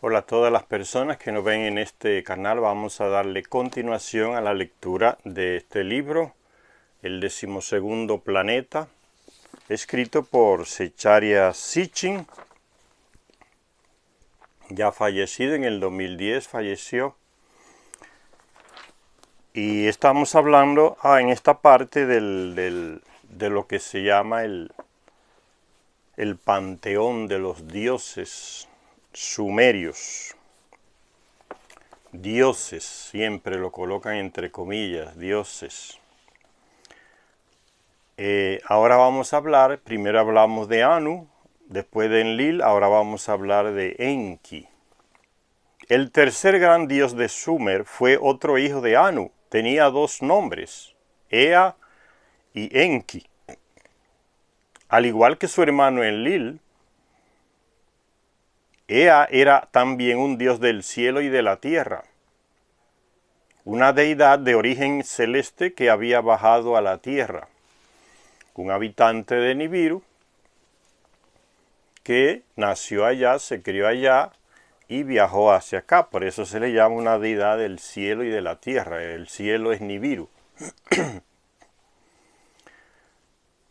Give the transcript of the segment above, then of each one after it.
Hola a todas las personas que nos ven en este canal. Vamos a darle continuación a la lectura de este libro, El 12º Planeta, escrito por Zecharia Sitchin, ya fallecido en el 2010, falleció. Y estamos hablando en esta parte de lo que se llama el panteón de los dioses sumerios. Dioses, siempre lo colocan entre comillas, dioses. Ahora vamos a hablar, primero hablamos de Anu, después de Enlil, ahora vamos a hablar de Enki. El tercer gran dios de Sumer fue otro hijo de Anu, tenía dos nombres, Ea y Enki. Al igual que su hermano Enlil, Ea era también un dios del cielo y de la tierra, una deidad de origen celeste que había bajado a la tierra, un habitante de Nibiru que nació allá, se crió allá y viajó hacia acá. Por eso se le llama una deidad del cielo y de la tierra. El cielo es Nibiru.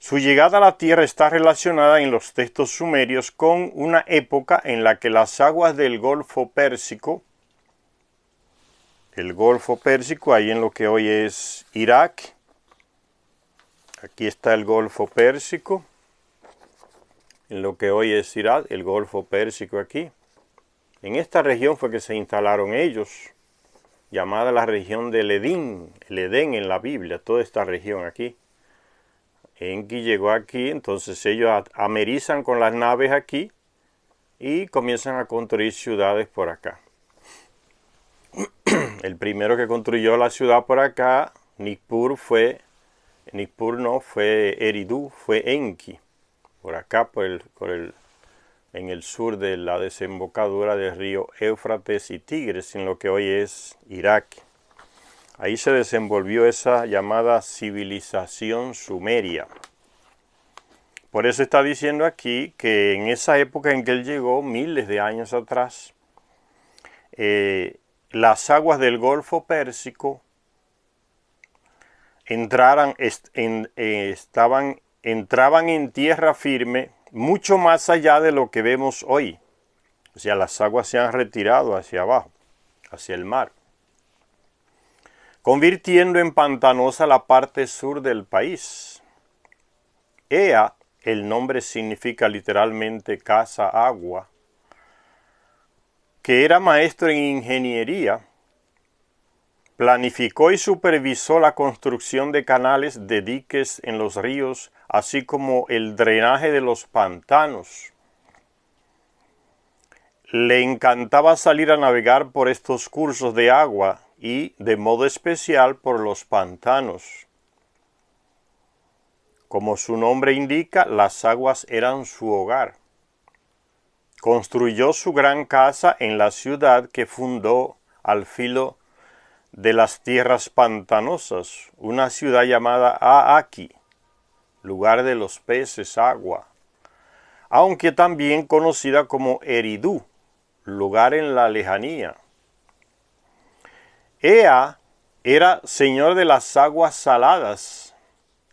Su llegada a la tierra está relacionada en los textos sumerios con una época en la que las aguas del Golfo Pérsico, ahí en lo que hoy es Irak, aquí está el Golfo Pérsico, en lo que hoy es Irak, el Golfo Pérsico aquí. En esta región fue que se instalaron ellos, llamada la región del Edén, el Edén en la Biblia, toda esta región aquí. Enki llegó aquí, entonces ellos amerizan con las naves aquí y comienzan a construir ciudades por acá. El primero que construyó la ciudad por acá, fue Eridu, fue Enki, por acá, en el sur de la desembocadura del río Éufrates y Tigres, en lo que hoy es Irak. Ahí se desenvolvió esa llamada civilización sumeria. Por eso está diciendo aquí que en esa época en que él llegó, miles de años atrás, las aguas del Golfo Pérsico entraban en tierra firme mucho más allá de lo que vemos hoy. O sea, las aguas se han retirado hacia abajo, hacia el mar, convirtiendo en pantanosa la parte sur del país. Ea, el nombre significa literalmente casa agua, que era maestro en ingeniería, planificó y supervisó la construcción de canales de diques en los ríos, así como el drenaje de los pantanos. Le encantaba salir a navegar por estos cursos de agua y, de modo especial, por los pantanos. Como su nombre indica, las aguas eran su hogar. Construyó su gran casa en la ciudad que fundó al filo de las tierras pantanosas, una ciudad llamada Aaki, lugar de los peces agua, aunque también conocida como Eridu, lugar en la lejanía. Ea era señor de las aguas saladas,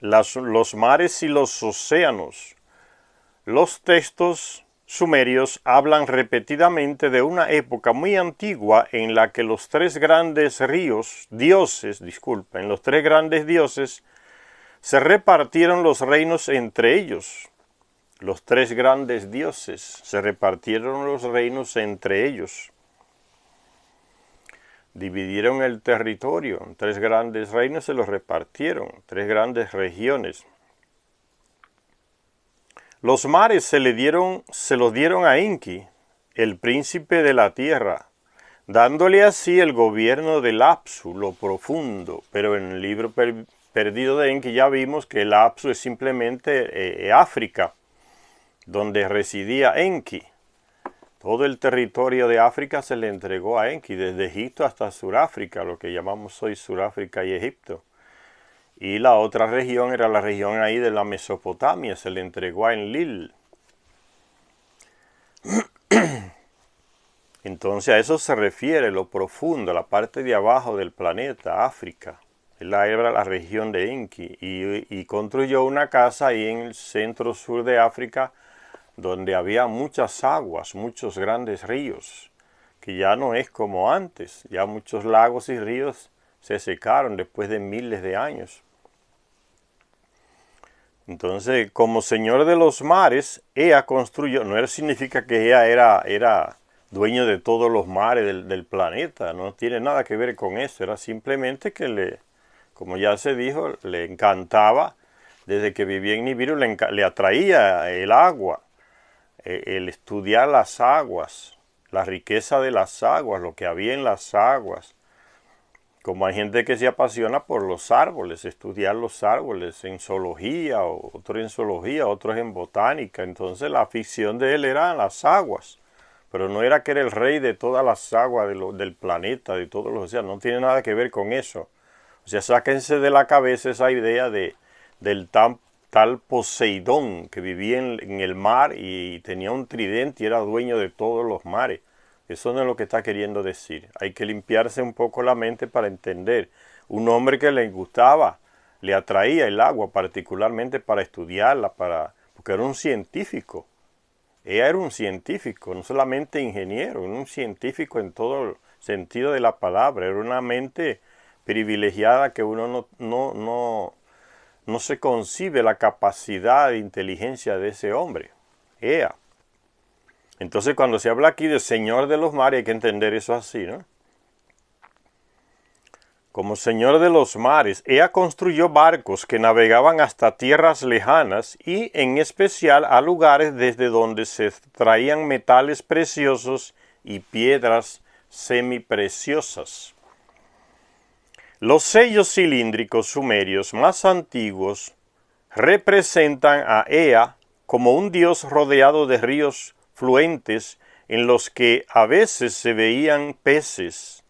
los mares y los océanos. Los textos sumerios hablan repetidamente de una época muy antigua en la que los tres grandes dioses se repartieron los reinos entre ellos. Los tres grandes dioses se repartieron los reinos entre ellos. Dividieron el territorio en tres grandes reinos, se los repartieron, tres grandes regiones. Los mares se los dieron a Enki, el príncipe de la tierra, dándole así el gobierno del Apsu, lo profundo. Pero en el libro perdido de Enki ya vimos que el Apsu es simplemente África, donde residía Enki. Todo el territorio de África se le entregó a Enki, desde Egipto hasta Suráfrica, lo que llamamos hoy Suráfrica y Egipto. Y la otra región era la región ahí de la Mesopotamia, se le entregó a Enlil. Entonces a eso se refiere lo profundo, la parte de abajo del planeta, África. Él era la región de Enki y construyó una casa ahí en el centro sur de África donde había muchas aguas, muchos grandes ríos, que ya no es como antes. Ya muchos lagos y ríos se secaron después de miles de años. Entonces, como señor de los mares, Ea construyó, no significa que Ea era dueño de todos los mares del planeta, no tiene nada que ver con eso, era simplemente que como ya se dijo, le encantaba, desde que vivía en Nibiru, le atraía el agua, el estudiar las aguas, la riqueza de las aguas, lo que había en las aguas. Como hay gente que se apasiona por los árboles, estudiar los árboles en zoología, otros en zoología, otros en botánica. Entonces la afición de él era las aguas, pero no era que era el rey de todas las aguas del planeta, de todos los océanos, no tiene nada que ver con eso. O sea, sáquense de la cabeza esa idea del tal Poseidón que vivía en el mar y tenía un tridente y era dueño de todos los mares. Eso no es lo que está queriendo decir. Hay que limpiarse un poco la mente para entender. Un hombre que le gustaba, le atraía el agua, particularmente para estudiarla, porque era un científico. Ella era un científico, no solamente ingeniero, era un científico en todo el sentido de la palabra. Era una mente privilegiada que uno no se concibe la capacidad de inteligencia de ese hombre. Ea. Entonces cuando se habla aquí de Señor de los mares hay que entender eso así, ¿no? Como Señor de los mares, Ea construyó barcos que navegaban hasta tierras lejanas y en especial a lugares desde donde se traían metales preciosos y piedras semipreciosas. Los sellos cilíndricos sumerios más antiguos representan a Ea como un dios rodeado de ríos fluentes en los que a veces se veían peces.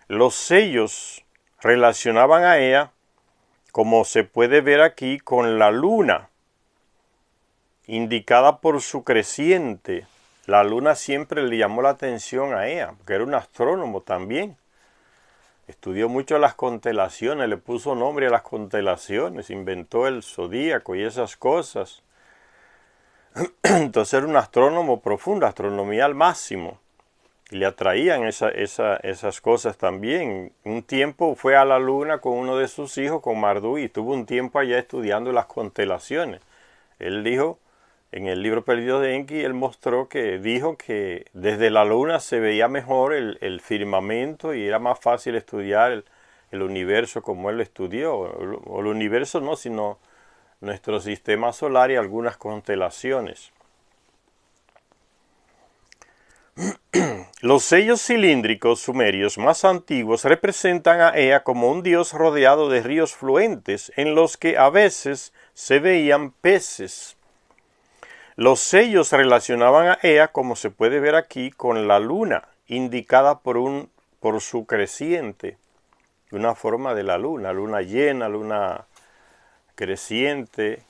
Los sellos relacionaban a Ea, como se puede ver aquí, con la luna, indicada por su creciente. La luna siempre le llamó la atención a Ea, porque era un astrónomo también. Estudió mucho las constelaciones, le puso nombre a las constelaciones, inventó el zodíaco y esas cosas. Entonces era un astrónomo profundo, astronomía al máximo. Y le atraían esas cosas también. Un tiempo fue a la luna con uno de sus hijos, con Marduk, y estuvo un tiempo allá estudiando las constelaciones. Él dijo, en el libro perdido de Enki, él dijo que desde la luna se veía mejor el firmamento y era más fácil estudiar el universo como él lo estudió. O el universo no, sino nuestro sistema solar y algunas constelaciones. Los sellos cilíndricos sumerios más antiguos representan a Ea como un dios rodeado de ríos fluentes en los que a veces se veían peces. Los sellos relacionaban a Ea, como se puede ver aquí, con la luna, indicada por su creciente, una forma de la luna llena, luna creciente.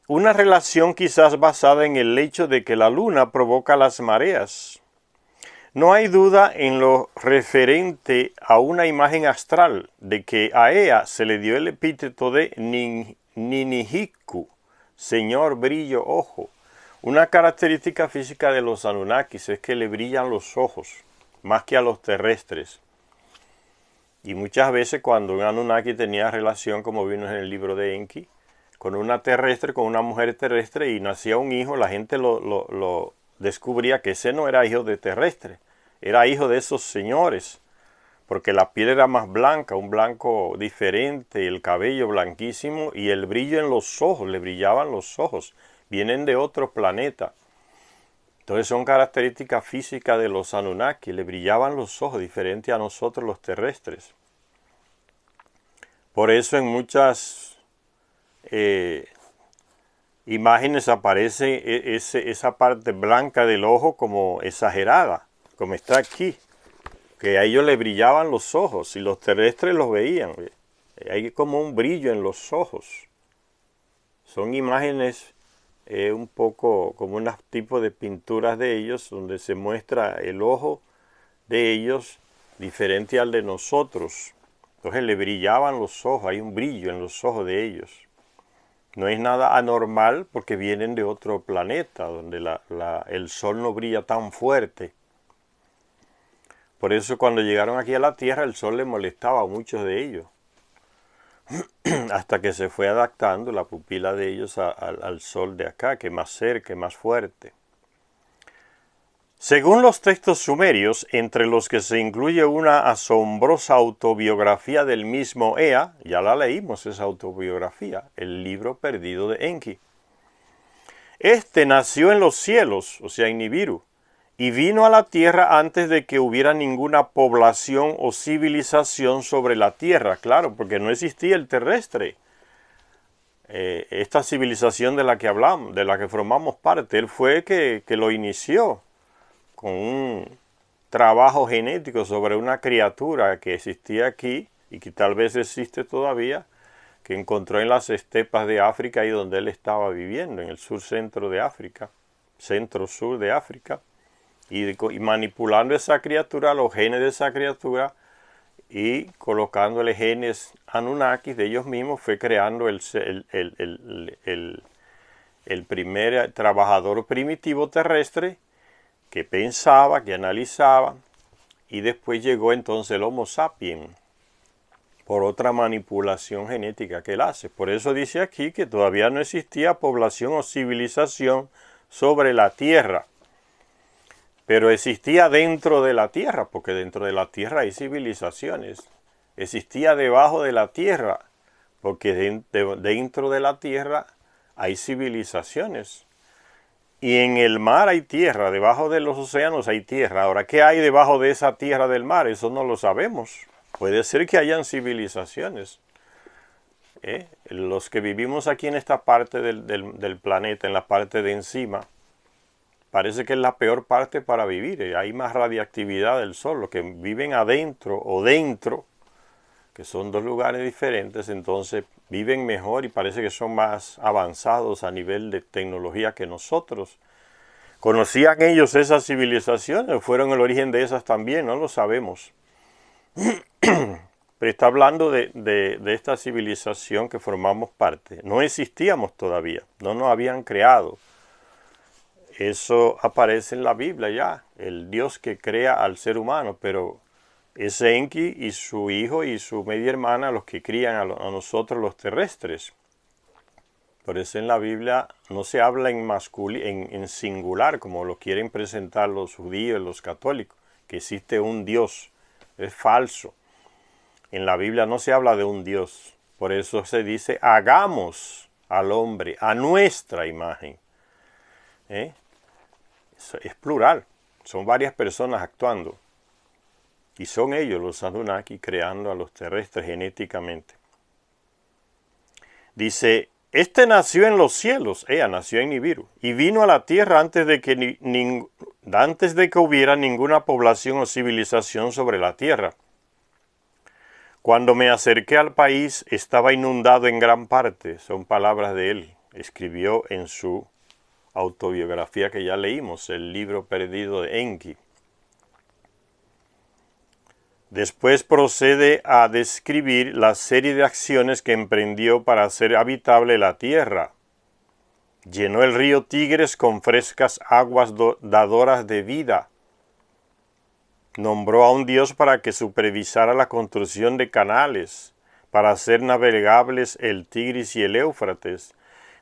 Una relación quizás basada en el hecho de que la luna provoca las mareas. No hay duda en lo referente a una imagen astral de que a Ea se le dio el epíteto de Ninihiku, señor brillo ojo. Una característica física de los Anunnakis es que le brillan los ojos, más que a los terrestres. Y muchas veces cuando un Anunnaki tenía relación, como vimos en el libro de Enki, con una terrestre, con una mujer terrestre y nacía un hijo, la gente lo descubría que ese no era hijo de terrestre, era hijo de esos señores, porque la piel era más blanca, un blanco diferente, el cabello blanquísimo y el brillo en los ojos, le brillaban los ojos, vienen de otro planeta. Entonces son características físicas de los Anunnaki, le brillaban los ojos, diferente a nosotros los terrestres. Por eso en muchas imágenes aparece esa parte blanca del ojo como exagerada, como está aquí, que a ellos le brillaban los ojos y los terrestres los veían. Hay como un brillo en los ojos. Son imágenes un poco como un tipo de pinturas de ellos, donde se muestra el ojo de ellos diferente al de nosotros. Entonces le brillaban los ojos, hay un brillo en los ojos de ellos. No es nada anormal porque vienen de otro planeta, donde el sol no brilla tan fuerte. Por eso cuando llegaron aquí a la Tierra el sol les molestaba a muchos de ellos. Hasta que se fue adaptando la pupila de ellos al sol de acá, que es más cerca, más fuerte. Según los textos sumerios, entre los que se incluye una asombrosa autobiografía del mismo Ea, ya la leímos esa autobiografía, el libro perdido de Enki. Este nació en los cielos, o sea en Nibiru, y vino a la tierra antes de que hubiera ninguna población o civilización sobre la tierra, claro, porque no existía el terrestre. Esta civilización de la que hablamos, de la que formamos parte, él fue que lo inició con un trabajo genético sobre una criatura que existía aquí y que tal vez existe todavía, que encontró en las estepas de África, ahí donde él estaba viviendo, en el sur-centro de África, centro-sur de África, y manipulando esa criatura, los genes de esa criatura, y colocándole genes Anunnakis de ellos mismos, fue creando el primer trabajador primitivo terrestre, que pensaba, que analizaba, y después llegó entonces el Homo sapiens, por otra manipulación genética que él hace. Por eso dice aquí que todavía no existía población o civilización sobre la tierra, pero existía dentro de la tierra, porque dentro de la tierra hay civilizaciones. Existía debajo de la tierra, porque dentro de la tierra hay civilizaciones. Y en el mar hay tierra, debajo de los océanos hay tierra. Ahora, ¿qué hay debajo de esa tierra del mar? Eso no lo sabemos. Puede ser que hayan civilizaciones. Los que vivimos aquí en esta parte del planeta, en la parte de encima, parece que es la peor parte para vivir. Hay más radiactividad del sol. Los que viven adentro o dentro, que son dos lugares diferentes, entonces viven mejor y parece que son más avanzados a nivel de tecnología que nosotros. ¿Conocían ellos esas civilizaciones? ¿Fueron el origen de esas también? No lo sabemos. Pero está hablando de esta civilización que formamos parte. No existíamos todavía, no nos habían creado. Eso aparece en la Biblia ya, el Dios que crea al ser humano, pero es Enki y su hijo y su media hermana los que crían a nosotros los terrestres. Por eso en la Biblia no se habla en singular, como lo quieren presentar los judíos y los católicos, que existe un Dios. Es falso. En la Biblia no se habla de un Dios. Por eso se dice, hagamos al hombre a nuestra imagen. Es plural. Son varias personas actuando. Y son ellos los Anunnaki creando a los terrestres genéticamente. Dice, este nació en los cielos, Ea nació en Nibiru, y vino a la tierra antes de que hubiera ninguna población o civilización sobre la tierra. Cuando me acerqué al país estaba inundado en gran parte, son palabras de él, escribió en su autobiografía que ya leímos, el libro perdido de Enki. Después procede a describir la serie de acciones que emprendió para hacer habitable la tierra. Llenó el río Tigres con frescas aguas dadoras de vida. Nombró a un dios para que supervisara la construcción de canales, para hacer navegables el Tigris y el Éufrates.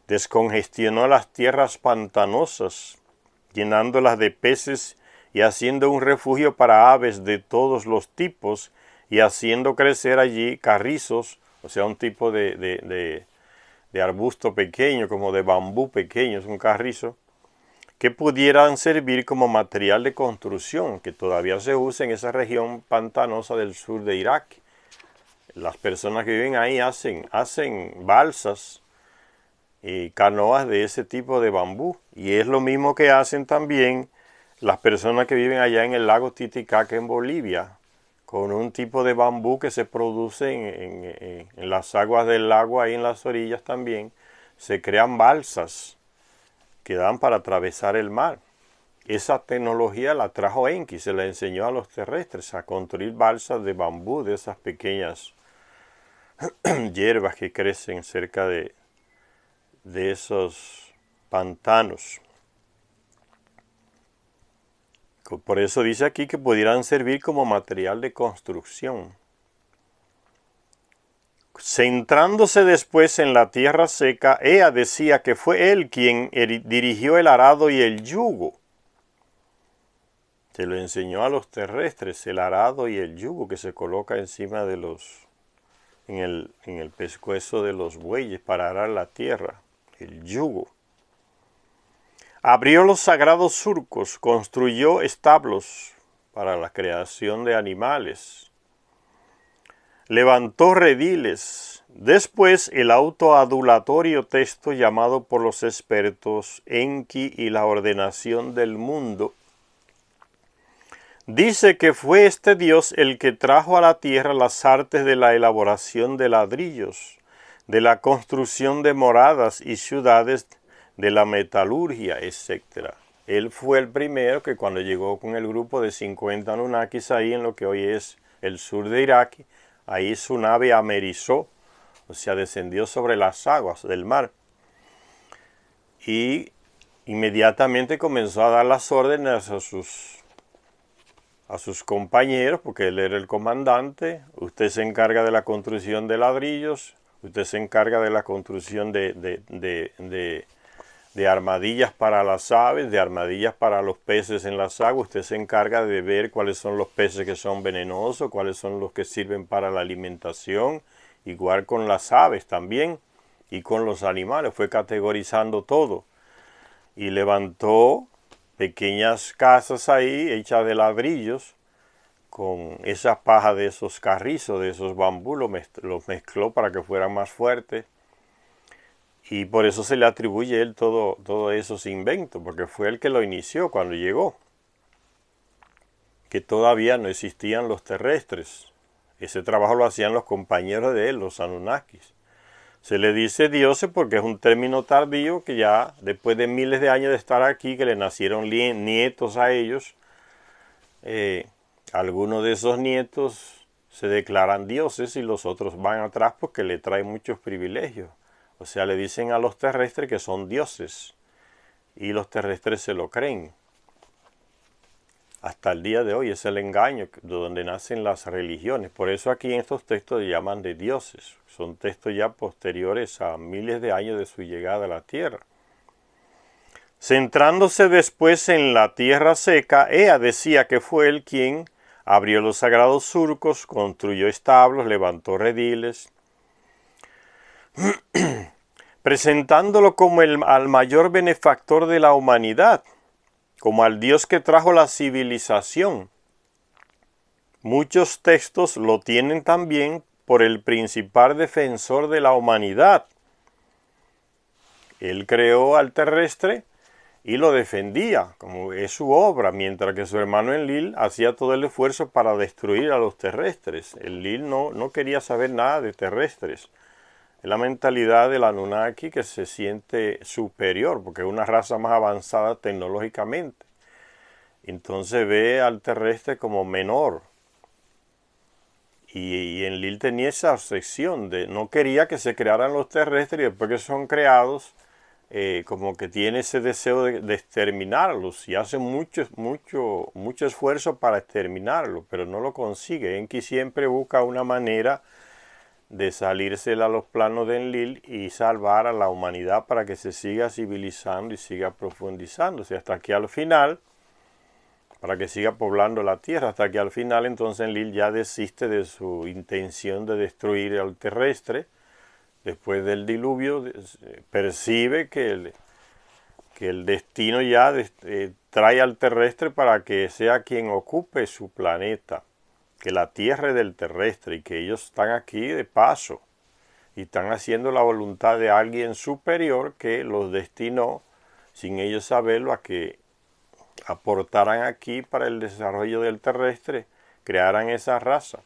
Descongestionó las tierras pantanosas, llenándolas de peces y haciendo un refugio para aves de todos los tipos y haciendo crecer allí carrizos, o sea, un tipo de arbusto pequeño, como de bambú pequeño, es un carrizo, que pudieran servir como material de construcción, que todavía se usa en esa región pantanosa del sur de Irak. Las personas que viven ahí hacen balsas y canoas de ese tipo de bambú, y es lo mismo que hacen también las personas que viven allá en el lago Titicaca en Bolivia, con un tipo de bambú que se produce en las aguas del lago, ahí en las orillas también, se crean balsas que dan para atravesar el mar. Esa tecnología la trajo Enki, se la enseñó a los terrestres a construir balsas de bambú, de esas pequeñas hierbas que crecen cerca de esos pantanos. Por eso dice aquí que pudieran servir como material de construcción. Centrándose después en la tierra seca, Ea decía que fue él quien dirigió el arado y el yugo. Se lo enseñó a los terrestres, el arado y el yugo que se coloca encima de en el pescuezo de los bueyes para arar la tierra, el yugo. Abrió los sagrados surcos, construyó establos para la creación de animales. Levantó rediles. Después el autoadulatorio texto llamado por los expertos Enki y la ordenación del mundo dice que fue este Dios el que trajo a la tierra las artes de la elaboración de ladrillos, de la construcción de moradas y ciudades, de la metalurgia, etc. Él fue el primero que cuando llegó con el grupo de 50 Anunnakis ahí en lo que hoy es el sur de Irak, ahí su nave amerizó, o sea, descendió sobre las aguas del mar. Y inmediatamente comenzó a dar las órdenes a sus compañeros, porque él era el comandante. Usted se encarga de la construcción de ladrillos, usted se encarga de la construcción de armadillas para las aves, de armadillas para los peces en las aguas. Usted se encarga de ver cuáles son los peces que son venenosos, cuáles son los que sirven para la alimentación, igual con las aves también, y con los animales. Fue categorizando todo. Y levantó pequeñas casas ahí, hechas de ladrillos, con esa paja de esos carrizos, de esos bambú, los mezcló para que fueran más fuertes. Y por eso se le atribuye a él todo esos inventos, porque fue el que lo inició cuando llegó. Que todavía no existían los terrestres. Ese trabajo lo hacían los compañeros de él, los Anunnakis. Se le dice dioses porque es un término tardío que ya después de miles de años de estar aquí, que le nacieron nietos a ellos, algunos de esos nietos se declaran dioses y los otros van atrás porque le traen muchos privilegios. O sea, le dicen a los terrestres que son dioses y los terrestres se lo creen. Hasta el día de hoy es el engaño de donde nacen las religiones. Por eso aquí en estos textos se llaman de dioses. Son textos ya posteriores a miles de años de su llegada a la tierra. Centrándose después en la tierra seca, Ea decía que fue él quien abrió los sagrados surcos, construyó establos, levantó rediles, presentándolo como al mayor benefactor de la humanidad, como al Dios que trajo la civilización. Muchos textos lo tienen también por el principal defensor de la humanidad. Él creó al terrestre y lo defendía, como es su obra, mientras que su hermano Enlil hacía todo el esfuerzo para destruir a los terrestres. Enlil no quería saber nada de terrestres. Es la mentalidad del Anunnaki que se siente superior, porque es una raza más avanzada tecnológicamente. Entonces ve al terrestre como menor. Y Enlil tenía esa obsesión de no quería que se crearan los terrestres y después que son creados, como que tiene ese deseo de exterminarlos y hace mucho esfuerzo para exterminarlos, pero no lo consigue. Enki siempre busca una manera de salírsela a los planos de Enlil y salvar a la humanidad para que se siga civilizando y siga profundizándose hasta que al final, para que siga poblando la tierra, hasta que al final entonces Enlil ya desiste de su intención de destruir al terrestre. Después del diluvio percibe que el destino ya trae al terrestre para que sea quien ocupe su planeta, que la tierra es del terrestre y que ellos están aquí de paso y están haciendo la voluntad de alguien superior que los destinó, sin ellos saberlo, a que aportaran aquí para el desarrollo del terrestre, crearan esa raza.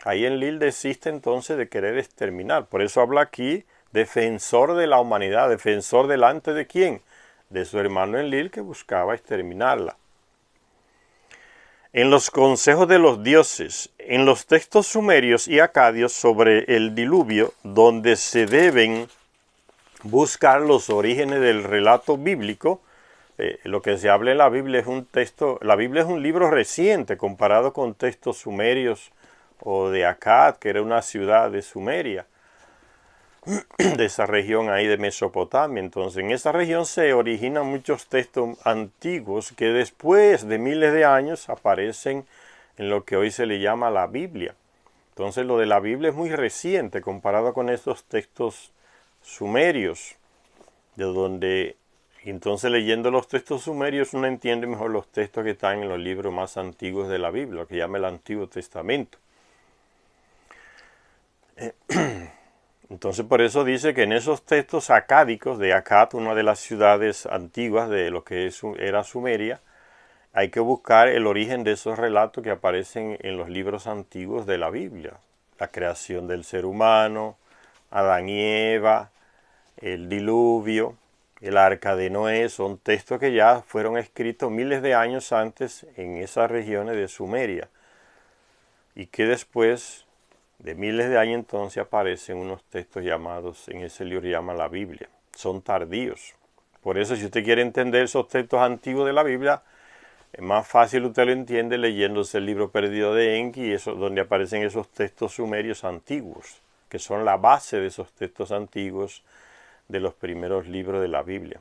Ahí Enlil desiste entonces de querer exterminar. Por eso habla aquí defensor de la humanidad. ¿Defensor delante de quién? de su hermano Enlil, que buscaba exterminarla. En los consejos de los dioses, en los textos sumerios y acadios sobre el diluvio, donde se deben buscar los orígenes del relato bíblico, lo que se habla en la Biblia es un texto, la Biblia es un libro reciente comparado con textos sumerios o de Akkad, que era una ciudad de Sumeria, de esa región ahí de Mesopotamia. Entonces, en esa región se originan muchos textos antiguos que después de miles de años aparecen en lo que hoy se le llama la Biblia. Entonces, lo de la Biblia es muy reciente comparado con estos textos sumerios, de donde entonces leyendo los textos sumerios uno entiende mejor los textos que están en los libros más antiguos de la Biblia, lo que llama el Antiguo Testamento. Entonces por eso dice que en esos textos acádicos de Akkad, una de las ciudades antiguas de lo que era Sumeria, hay que buscar el origen de esos relatos que aparecen en los libros antiguos de la Biblia. La creación del ser humano, Adán y Eva, el diluvio, el arca de Noé, son textos que ya fueron escritos miles de años antes en esas regiones de Sumeria y que después de miles de años entonces aparecen unos textos llamados, en ese libro llama la Biblia. Son tardíos. Por eso si usted quiere entender esos textos antiguos de la Biblia, es más fácil usted lo entiende leyéndose el libro perdido de Enki, donde aparecen esos textos sumerios antiguos, que son la base de esos textos antiguos de los primeros libros de la Biblia.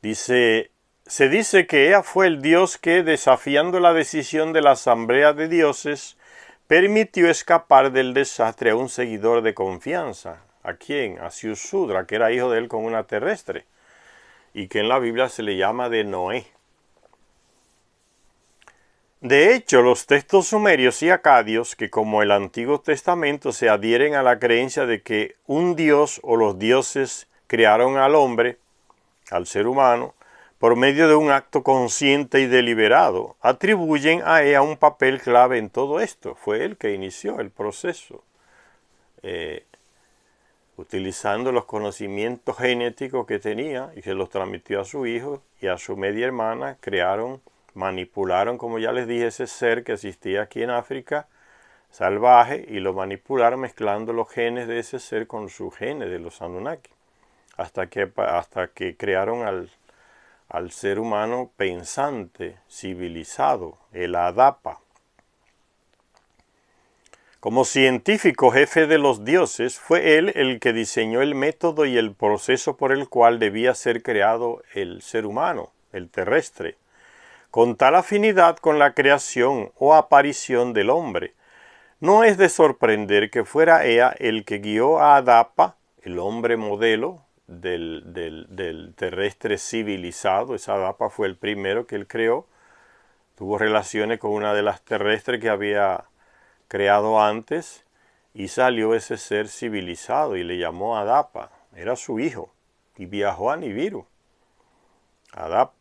Se dice que Ea fue el dios que, desafiando la decisión de la asamblea de dioses, permitió escapar del desastre a un seguidor de confianza. ¿A quién? A Ziusudra, que era hijo de él con una terrestre, y que en la Biblia se le llama de Noé. De hecho, los textos sumerios y acadios, que como el Antiguo Testamento se adhieren a la creencia de que un dios o los dioses crearon al hombre, al ser humano, por medio de un acto consciente y deliberado, atribuyen a Ea un papel clave en todo esto. Fue él que inició el proceso, utilizando los conocimientos genéticos que tenía y se los transmitió a su hijo y a su media hermana. Manipularon, como ya les dije, ese ser que existía aquí en África, salvaje, y lo manipularon mezclando los genes de ese ser con sus genes de los Anunnaki, hasta que crearon al ser humano pensante, civilizado, el Adapa. Como científico jefe de los dioses, fue él el que diseñó el método y el proceso por el cual debía ser creado el ser humano, el terrestre, con tal afinidad con la creación o aparición del hombre. No es de sorprender que fuera Ea el que guió a Adapa, el hombre modelo del terrestre civilizado. Esa Adapa fue el primero que él creó. Tuvo relaciones con una de las terrestres que había creado antes y salió ese ser civilizado y le llamó Adapa. Era su hijo y viajó a Nibiru. Adapa.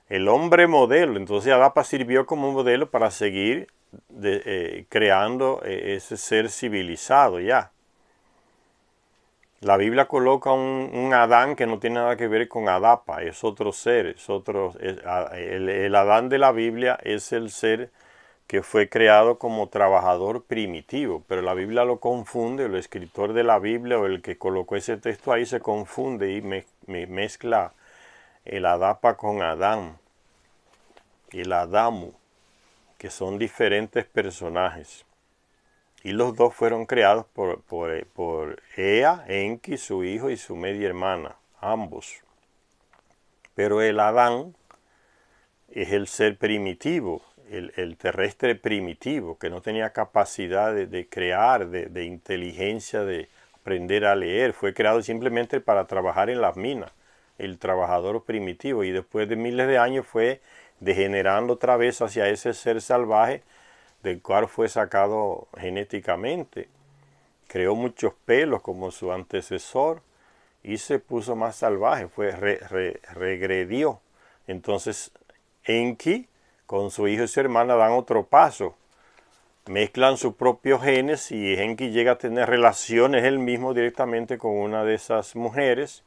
El hombre modelo. Entonces Adapa sirvió como modelo para seguir creando ese ser civilizado ya. La Biblia coloca un Adán que no tiene nada que ver con Adapa, es otro ser, el Adán de la Biblia es el ser que fue creado como trabajador primitivo, pero la Biblia lo confunde, el escritor de la Biblia o el que colocó ese texto ahí se confunde y mezcla el Adapa con Adán, el Adamu, que son diferentes personajes. Y los dos fueron creados por Ea, Enki, su hijo y su media hermana, ambos. Pero el Adán es el ser primitivo, el terrestre primitivo, que no tenía capacidad de crear, de inteligencia, de aprender a leer. Fue creado simplemente para trabajar en las minas, el trabajador primitivo. Y después de miles de años fue degenerando otra vez hacia ese ser salvaje, del cual fue sacado genéticamente. Creó muchos pelos como su antecesor y se puso más salvaje, regredió. Entonces Enki con su hijo y su hermana dan otro paso. Mezclan sus propios genes y Enki llega a tener relaciones él mismo directamente con una de esas mujeres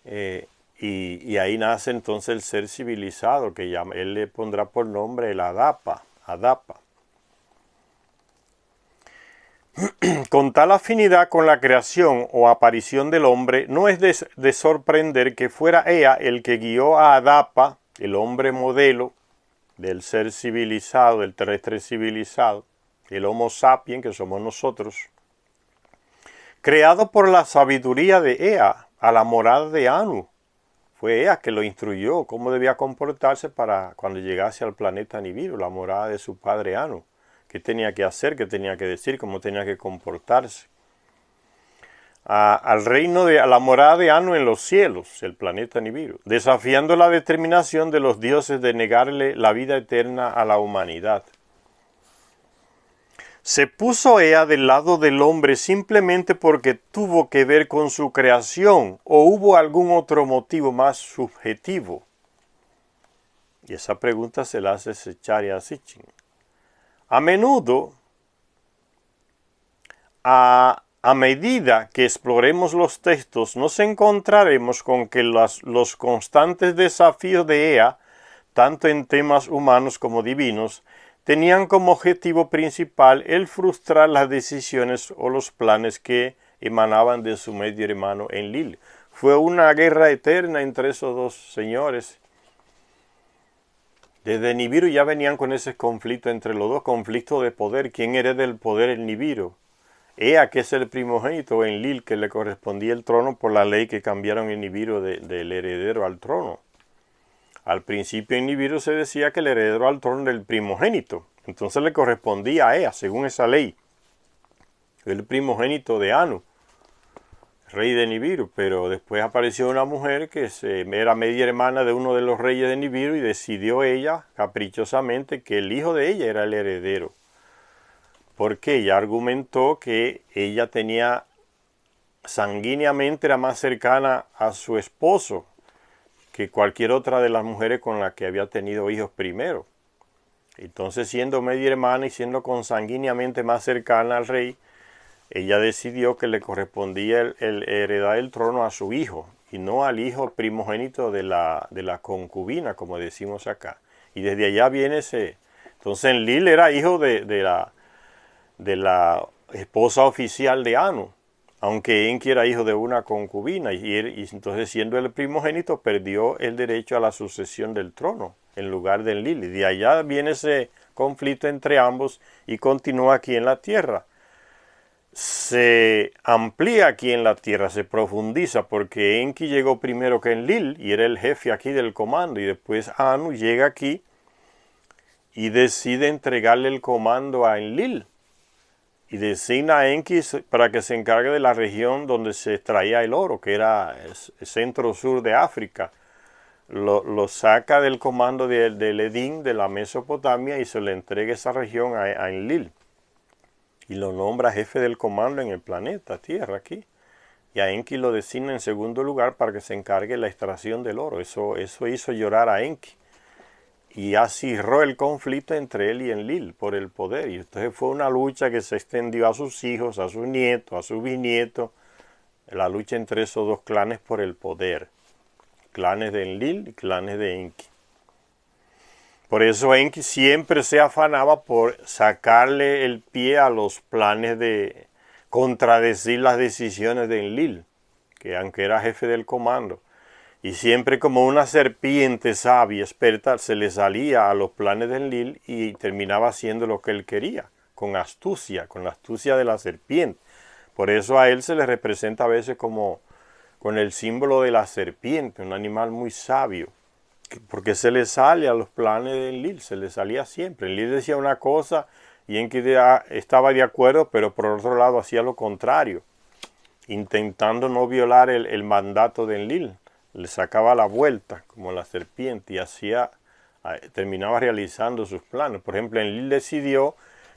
y ahí nace entonces el ser civilizado, que él le pondrá por nombre el Adapa. Con tal afinidad con la creación o aparición del hombre, no es de sorprender que fuera Ea el que guió a Adapa, el hombre modelo del ser civilizado, del terrestre civilizado, el Homo sapiens, que somos nosotros, creado por la sabiduría de Ea a la morada de Anu. Fue Ea que lo instruyó cómo debía comportarse para cuando llegase al planeta Nibiru, la morada de su padre Anu. Qué tenía que hacer, qué tenía que decir, cómo tenía que comportarse. A la morada de Anu en los cielos, el planeta Nibiru, desafiando la determinación de los dioses de negarle la vida eterna a la humanidad. Se puso Ea del lado del hombre simplemente porque tuvo que ver con su creación o hubo algún otro motivo más subjetivo. Y esa pregunta se la hace Zecharia Sitchin. A menudo, a medida que exploremos los textos, nos encontraremos con que los constantes desafíos de Ea, tanto en temas humanos como divinos, tenían como objetivo principal el frustrar las decisiones o los planes que emanaban de su medio hermano Enlil. Fue una guerra eterna entre esos dos señores. Desde Nibiru ya venían con ese conflicto entre los dos, conflicto de poder. ¿Quién hereda el poder en Nibiru? Ea, que es el primogénito, Enlil, que le correspondía el trono por la ley que cambiaron en Nibiru del heredero al trono. Al principio en Nibiru se decía que el heredero al trono era el primogénito. Entonces le correspondía a Ea, según esa ley. El primogénito de Anu, rey de Nibiru, pero después apareció una mujer que era media hermana de uno de los reyes de Nibiru y decidió ella, caprichosamente, que el hijo de ella era el heredero. Porque ella argumentó que ella tenía, sanguíneamente era más cercana a su esposo que cualquier otra de las mujeres con las que había tenido hijos primero. Entonces, siendo media hermana y siendo consanguíneamente más cercana al rey, ella decidió que le correspondía el heredar el trono a su hijo y no al hijo primogénito de la concubina, como decimos acá. Y desde allá viene ese. Entonces Enlil era hijo de la esposa oficial de Anu, aunque Enki era hijo de una concubina y entonces siendo el primogénito perdió el derecho a la sucesión del trono en lugar de Enlil. Y de allá viene ese conflicto entre ambos y continúa aquí en la tierra. Se amplía aquí en la tierra, se profundiza, porque Enki llegó primero que Enlil y era el jefe aquí del comando, y después Anu llega aquí y decide entregarle el comando a Enlil y designa a Enki para que se encargue de la región donde se extraía el oro, que era el centro-sur de África. Lo saca del comando del Edín, de la Mesopotamia, y se le entrega esa región a Enlil. Y lo nombra jefe del comando en el planeta Tierra aquí. Y a Enki lo designa en segundo lugar para que se encargue de la extracción del oro. Eso hizo llorar a Enki. Y así cerró el conflicto entre él y Enlil por el poder. Y entonces fue una lucha que se extendió a sus hijos, a sus nietos, a sus bisnietos. La lucha entre esos dos clanes por el poder. Clanes de Enlil y clanes de Enki. Por eso Enki siempre se afanaba por sacarle el pie a los planes de contradecir las decisiones de Enlil, que aunque era jefe del comando. Y siempre como una serpiente sabia, experta, se le salía a los planes de Enlil y terminaba haciendo lo que él quería, con la astucia de la serpiente. Por eso a él se le representa a veces como con el símbolo de la serpiente, un animal muy sabio. Porque se le sale a los planes de Enlil, se le salía siempre. Enlil decía una cosa y Enki estaba de acuerdo, pero por otro lado hacía lo contrario, intentando no violar el mandato de Enlil. Le sacaba la vuelta como la serpiente y terminaba realizando sus planes. Por ejemplo, Enlil decidió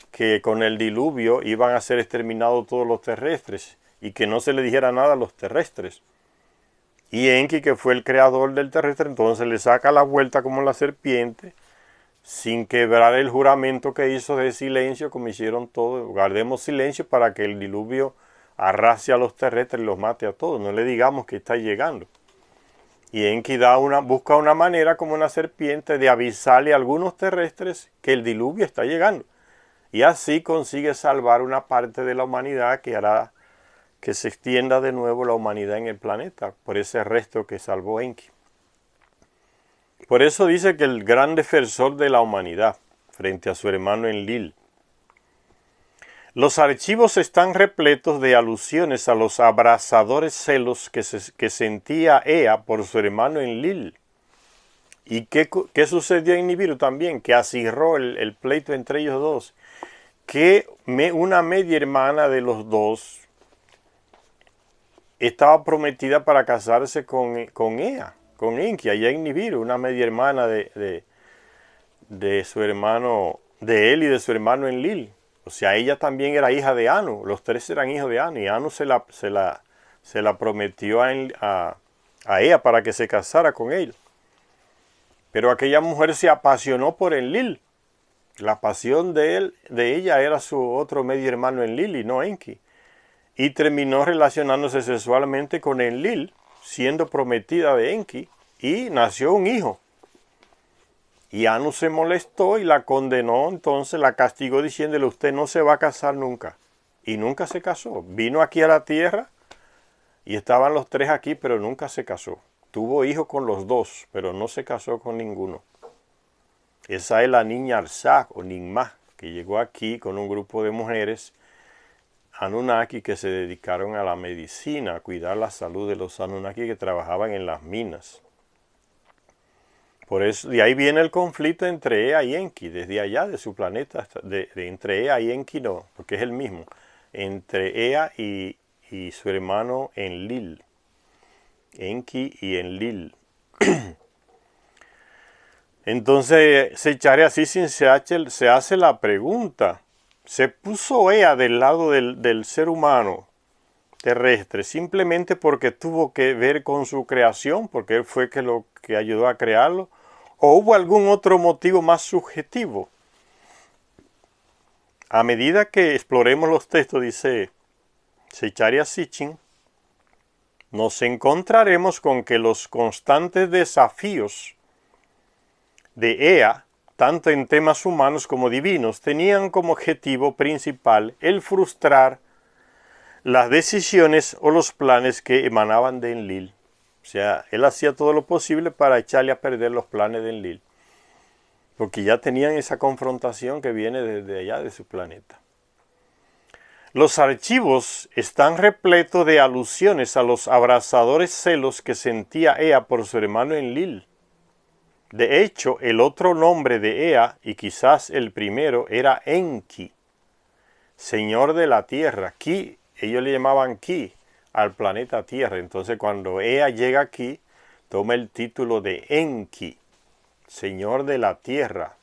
que con el diluvio iban a ser exterminados todos los terrestres y que no se le dijera nada a los terrestres. Y Enki, que fue el creador del terrestre, entonces le saca la vuelta como la serpiente, sin quebrar el juramento que hizo de silencio, como hicieron todos. Guardemos silencio para que el diluvio arrase a los terrestres y los mate a todos. No le digamos que está llegando. Y Enki busca una manera como una serpiente de avisarle a algunos terrestres que el diluvio está llegando. Y así consigue salvar una parte de la humanidad que hará que se extienda de nuevo la humanidad en el planeta, por ese resto que salvó Enki. Por eso dice que el gran defensor de la humanidad, frente a su hermano Enlil. Los archivos están repletos de alusiones a los abrasadores celos que sentía Ea por su hermano Enlil. ¿Y qué sucedió en Nibiru también? Que acirró el pleito entre ellos dos. Que una media hermana de los dos estaba prometida para casarse con Ea, con Enki, allá en Nibiru, una media hermana de su hermano, de él y de su hermano Enlil. O sea, ella también era hija de Anu, los tres eran hijos de Anu, y Anu se la prometió a Ea para que se casara con él. Pero aquella mujer se apasionó por Enlil. La pasión de ella era su otro medio hermano Enlil y no Enki. Y terminó relacionándose sexualmente con Enlil, siendo prometida de Enki, y nació un hijo. Y Anu se molestó y la condenó, entonces la castigó diciéndole, usted no se va a casar nunca. Y nunca se casó. Vino aquí a la tierra y estaban los tres aquí, pero nunca se casó. Tuvo hijos con los dos, pero no se casó con ninguno. Esa es la niña Arsag o Ninmah, que llegó aquí con un grupo de mujeres Anunnaki que se dedicaron a la medicina, a cuidar la salud de los Anunnaki que trabajaban en las minas. Por eso, de ahí viene el conflicto entre Ea y Enki, desde allá de su planeta, entre Ea y Enki no, porque es el mismo, entre Ea y su hermano Enlil, Enki y Enlil. Entonces Seichari así se hace la pregunta, ¿se puso Ea del lado del ser humano terrestre simplemente porque tuvo que ver con su creación, porque él fue lo que ayudó a crearlo? ¿O hubo algún otro motivo más subjetivo? A medida que exploremos los textos, dice Seichari Sitchin, nos encontraremos con que los constantes desafíos de Ea, tanto en temas humanos como divinos, tenían como objetivo principal el frustrar las decisiones o los planes que emanaban de Enlil. O sea, él hacía todo lo posible para echarle a perder los planes de Enlil, porque ya tenían esa confrontación que viene desde allá de su planeta. Los archivos están repletos de alusiones a los abrasadores celos que sentía Ea por su hermano Enlil. De hecho, el otro nombre de Ea, y quizás el primero, era Enki, señor de la tierra. Ki, ellos le llamaban Ki al planeta Tierra. Entonces cuando Ea llega aquí, toma el título de Enki, señor de la tierra.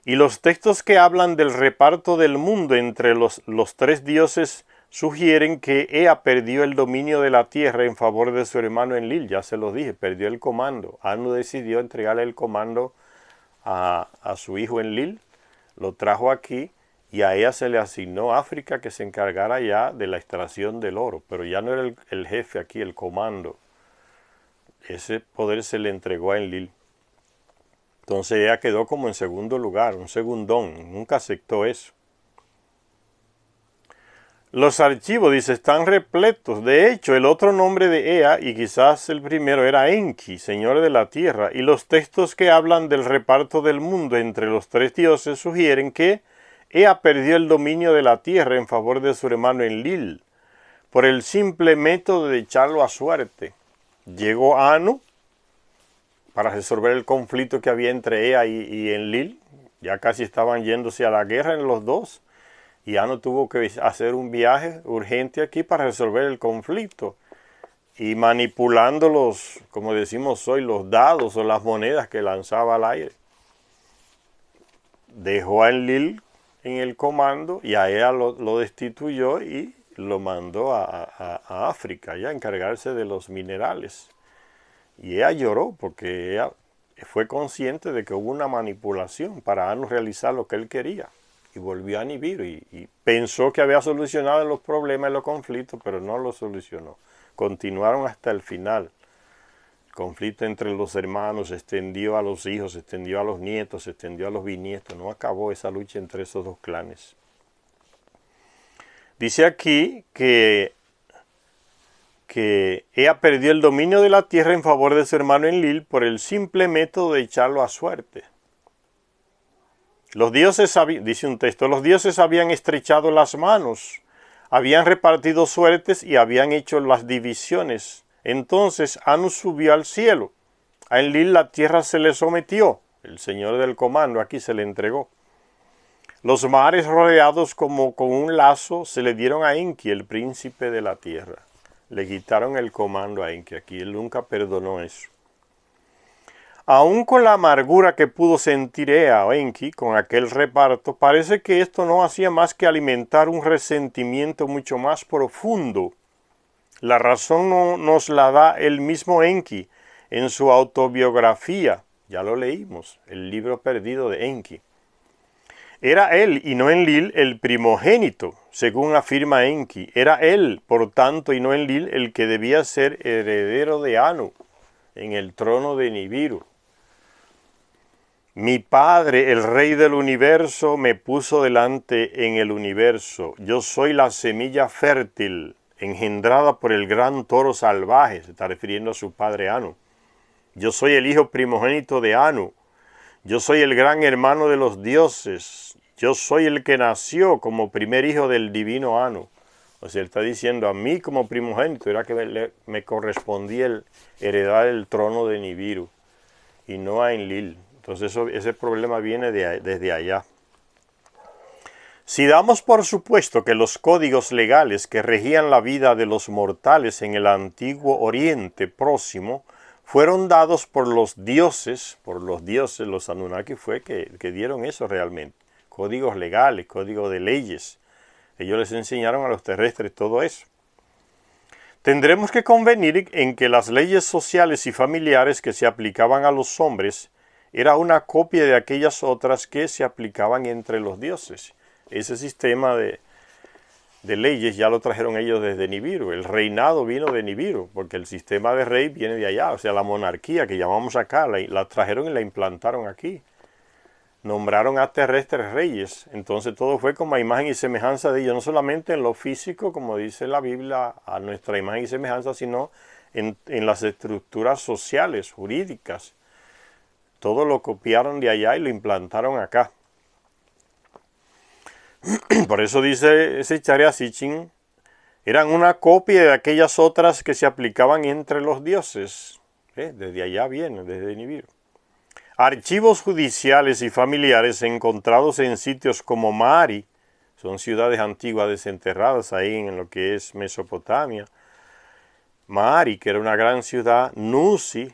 Y los textos que hablan del reparto del mundo entre los tres dioses sugieren que Ea perdió el dominio de la tierra en favor de su hermano Enlil. Ya se lo dije, perdió el comando. Anu decidió entregarle el comando a su hijo Enlil, lo trajo aquí, y a ella se le asignó África que se encargara ya de la extracción del oro, pero ya no era el jefe aquí, el comando. Ese poder se le entregó a Enlil. Entonces ella quedó como en segundo lugar, un segundón, nunca aceptó eso. Los archivos, dice, están repletos. De hecho, el otro nombre de Ea, y quizás el primero, era Enki, señor de la tierra, y los textos que hablan del reparto del mundo entre los tres dioses sugieren que Ea perdió el dominio de la tierra en favor de su hermano Enlil, por el simple método de echarlo a suerte. Llegó Anu para resolver el conflicto que había entre Ea y Enlil. Ya casi estaban yéndose a la guerra en los dos. Y Anu tuvo que hacer un viaje urgente aquí para resolver el conflicto. Y manipulando los, como decimos hoy, los dados o las monedas que lanzaba al aire. Dejó a Enlil en el comando y a ella lo destituyó y lo mandó a África ya a encargarse de los minerales. Y ella lloró porque ella fue consciente de que hubo una manipulación para Anu realizar lo que él quería. Y volvió a Nibiru y pensó que había solucionado los problemas y los conflictos, pero no lo solucionó. continuaron hasta el final. El conflicto entre los hermanos se extendió a los hijos, se extendió a los nietos, se extendió a los bisnietos. No acabó esa lucha entre esos dos clanes. Dice aquí que ella perdió el dominio de la tierra en favor de su hermano Enlil por el simple método de echarlo a suerte. Los dioses, dice un texto, los dioses habían estrechado las manos, habían repartido suertes y habían hecho las divisiones. Entonces Anu subió al cielo. A Enlil la tierra se le sometió. El señor del comando aquí se le entregó. Los mares rodeados como con un lazo se le dieron a Enki, el príncipe de la tierra. Le quitaron el comando a Enki. Aquí él nunca perdonó eso. Aún con la amargura que pudo sentir Ea o Enki con aquel reparto, parece que esto no hacía más que alimentar un resentimiento mucho más profundo. La razón no nos la da el mismo Enki en su autobiografía. Ya lo leímos, el libro perdido de Enki. Era él y no Enlil el primogénito, según afirma Enki. Era él, por tanto, y no Enlil el que debía ser heredero de Anu en el trono de Nibiru. Mi padre, el rey del universo, me puso delante en el universo. Yo soy la semilla fértil, engendrada por el gran toro salvaje, se está refiriendo a su padre Anu. Yo soy el hijo primogénito de Anu. Yo soy el gran hermano de los dioses. Yo soy el que nació como primer hijo del divino Anu. O sea, él está diciendo a mí como primogénito era que me correspondía el heredar el trono de Nibiru y no a Enlil. Entonces ese problema viene desde allá. Si damos por supuesto que los códigos legales que regían la vida de los mortales en el antiguo Oriente Próximo fueron dados por los dioses, los Anunnaki fue que dieron eso realmente. Códigos legales, códigos de leyes. Ellos les enseñaron a los terrestres todo eso. Tendremos que convenir en que las leyes sociales y familiares que se aplicaban a los hombres era una copia de aquellas otras que se aplicaban entre los dioses. Ese sistema de leyes ya lo trajeron ellos desde Nibiru. El reinado vino de Nibiru, porque el sistema de rey viene de allá. O sea, la monarquía que llamamos acá, la trajeron y la implantaron aquí. Nombraron a terrestres reyes. Entonces todo fue como a imagen y semejanza de ellos, no solamente en lo físico, como dice la Biblia, a nuestra imagen y semejanza, sino en las estructuras sociales, jurídicas. Todo lo copiaron de allá y lo implantaron acá. Por eso dice ese Charya Sitchin, eran una copia de aquellas otras que se aplicaban entre los dioses. Desde allá viene, desde Nibiru. Archivos judiciales y familiares encontrados en sitios como Mari, son ciudades antiguas desenterradas ahí en lo que es Mesopotamia. Mari, que era una gran ciudad, Nusi,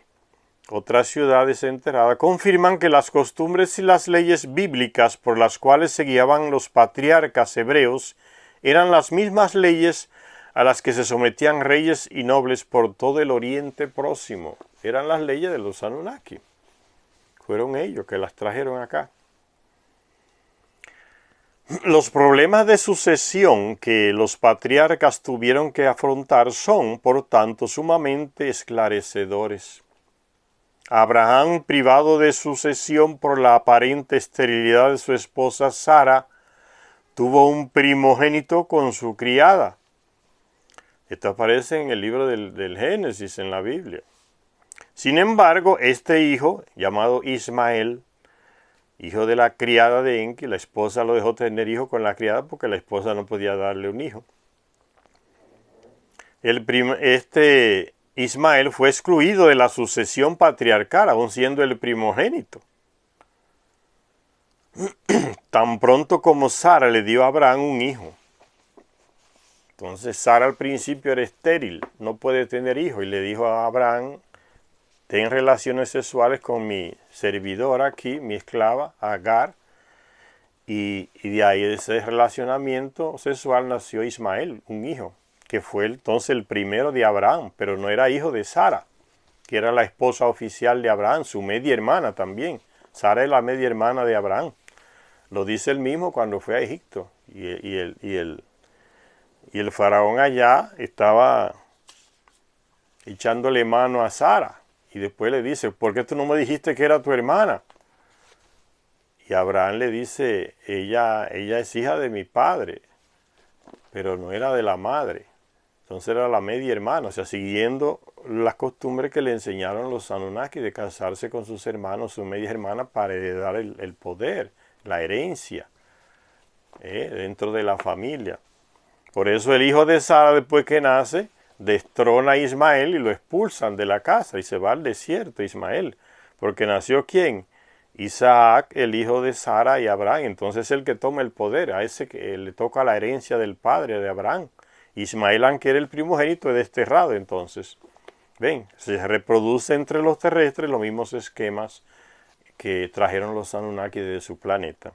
otra ciudad desenterrada, confirman que las costumbres y las leyes bíblicas por las cuales se guiaban los patriarcas hebreos eran las mismas leyes a las que se sometían reyes y nobles por todo el Oriente Próximo. Eran las leyes de los Anunnaki. Fueron ellos que las trajeron acá. Los problemas de sucesión que los patriarcas tuvieron que afrontar son, por tanto, sumamente esclarecedores. Abraham, privado de sucesión por la aparente esterilidad de su esposa Sara, tuvo un primogénito con su criada. Esto aparece en el libro del Génesis, en la Biblia. Sin embargo, este hijo, llamado Ismael, hijo de la criada de Enki, la esposa lo dejó tener hijo con la criada porque la esposa no podía darle un hijo. Ismael fue excluido de la sucesión patriarcal, aun siendo el primogénito. Tan pronto como Sara le dio a Abraham un hijo. Entonces Sara al principio era estéril, no puede tener hijo, y le dijo a Abraham, ten relaciones sexuales con mi servidora aquí, mi esclava, Agar, y de ahí de ese relacionamiento sexual nació Ismael, un hijo, que fue entonces el primero de Abraham, pero no era hijo de Sara, que era la esposa oficial de Abraham, su media hermana también. Sara es la media hermana de Abraham. Lo dice él mismo cuando fue a Egipto, y el faraón allá estaba echándole mano a Sara. Y después le dice, ¿por qué tú no me dijiste que era tu hermana? Y Abraham le dice, ella es hija de mi padre, pero no era de la madre. Entonces era la media hermana, o sea, siguiendo las costumbres que le enseñaron los Anunnaki de casarse con sus hermanos, sus medias hermanas, para heredar el poder, la herencia, dentro de la familia. Por eso el hijo de Sara, después que nace, destrona a Ismael y lo expulsan de la casa y se va al desierto Ismael. Porque nació ¿quién? Isaac, el hijo de Sara y Abraham. Entonces el que toma el poder, a ese que le toca la herencia del padre de Abraham. Ismael, aunque era el primogénito, es desterrado entonces. Ven, se reproduce entre los terrestres los mismos esquemas que trajeron los Anunnaki de su planeta.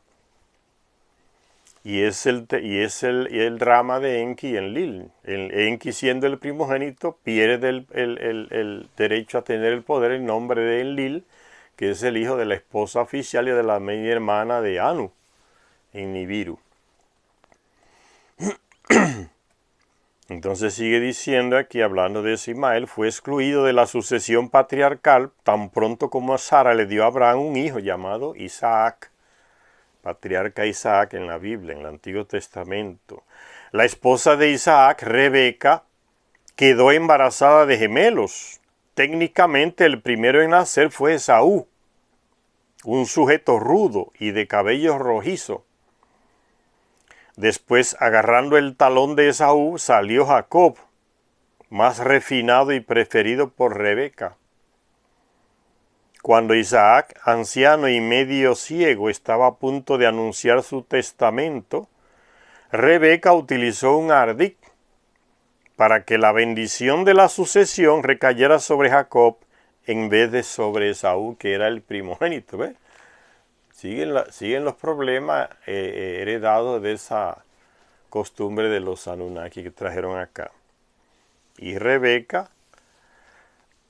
Y es el drama de Enki y Enlil. Enki, siendo el primogénito, pierde el derecho a tener el poder en nombre de Enlil, que es el hijo de la esposa oficial y de la media hermana de Anu, en Nibiru. Entonces sigue diciendo aquí, hablando de Ismael, fue excluido de la sucesión patriarcal tan pronto como a Sara le dio a Abraham un hijo llamado Isaac. Patriarca Isaac en la Biblia, en el Antiguo Testamento. La esposa de Isaac, Rebeca, quedó embarazada de gemelos. Técnicamente el primero en nacer fue Esaú, un sujeto rudo y de cabello rojizo. Después, agarrando el talón de Esaú, salió Jacob, más refinado y preferido por Rebeca. Cuando Isaac, anciano y medio ciego, estaba a punto de anunciar su testamento, Rebeca utilizó un ardid para que la bendición de la sucesión recayera sobre Jacob en vez de sobre Esaú, que era el primogénito. ¿Ves? Siguen los problemas heredados de esa costumbre de los Anunnaki que trajeron acá. Y Rebeca,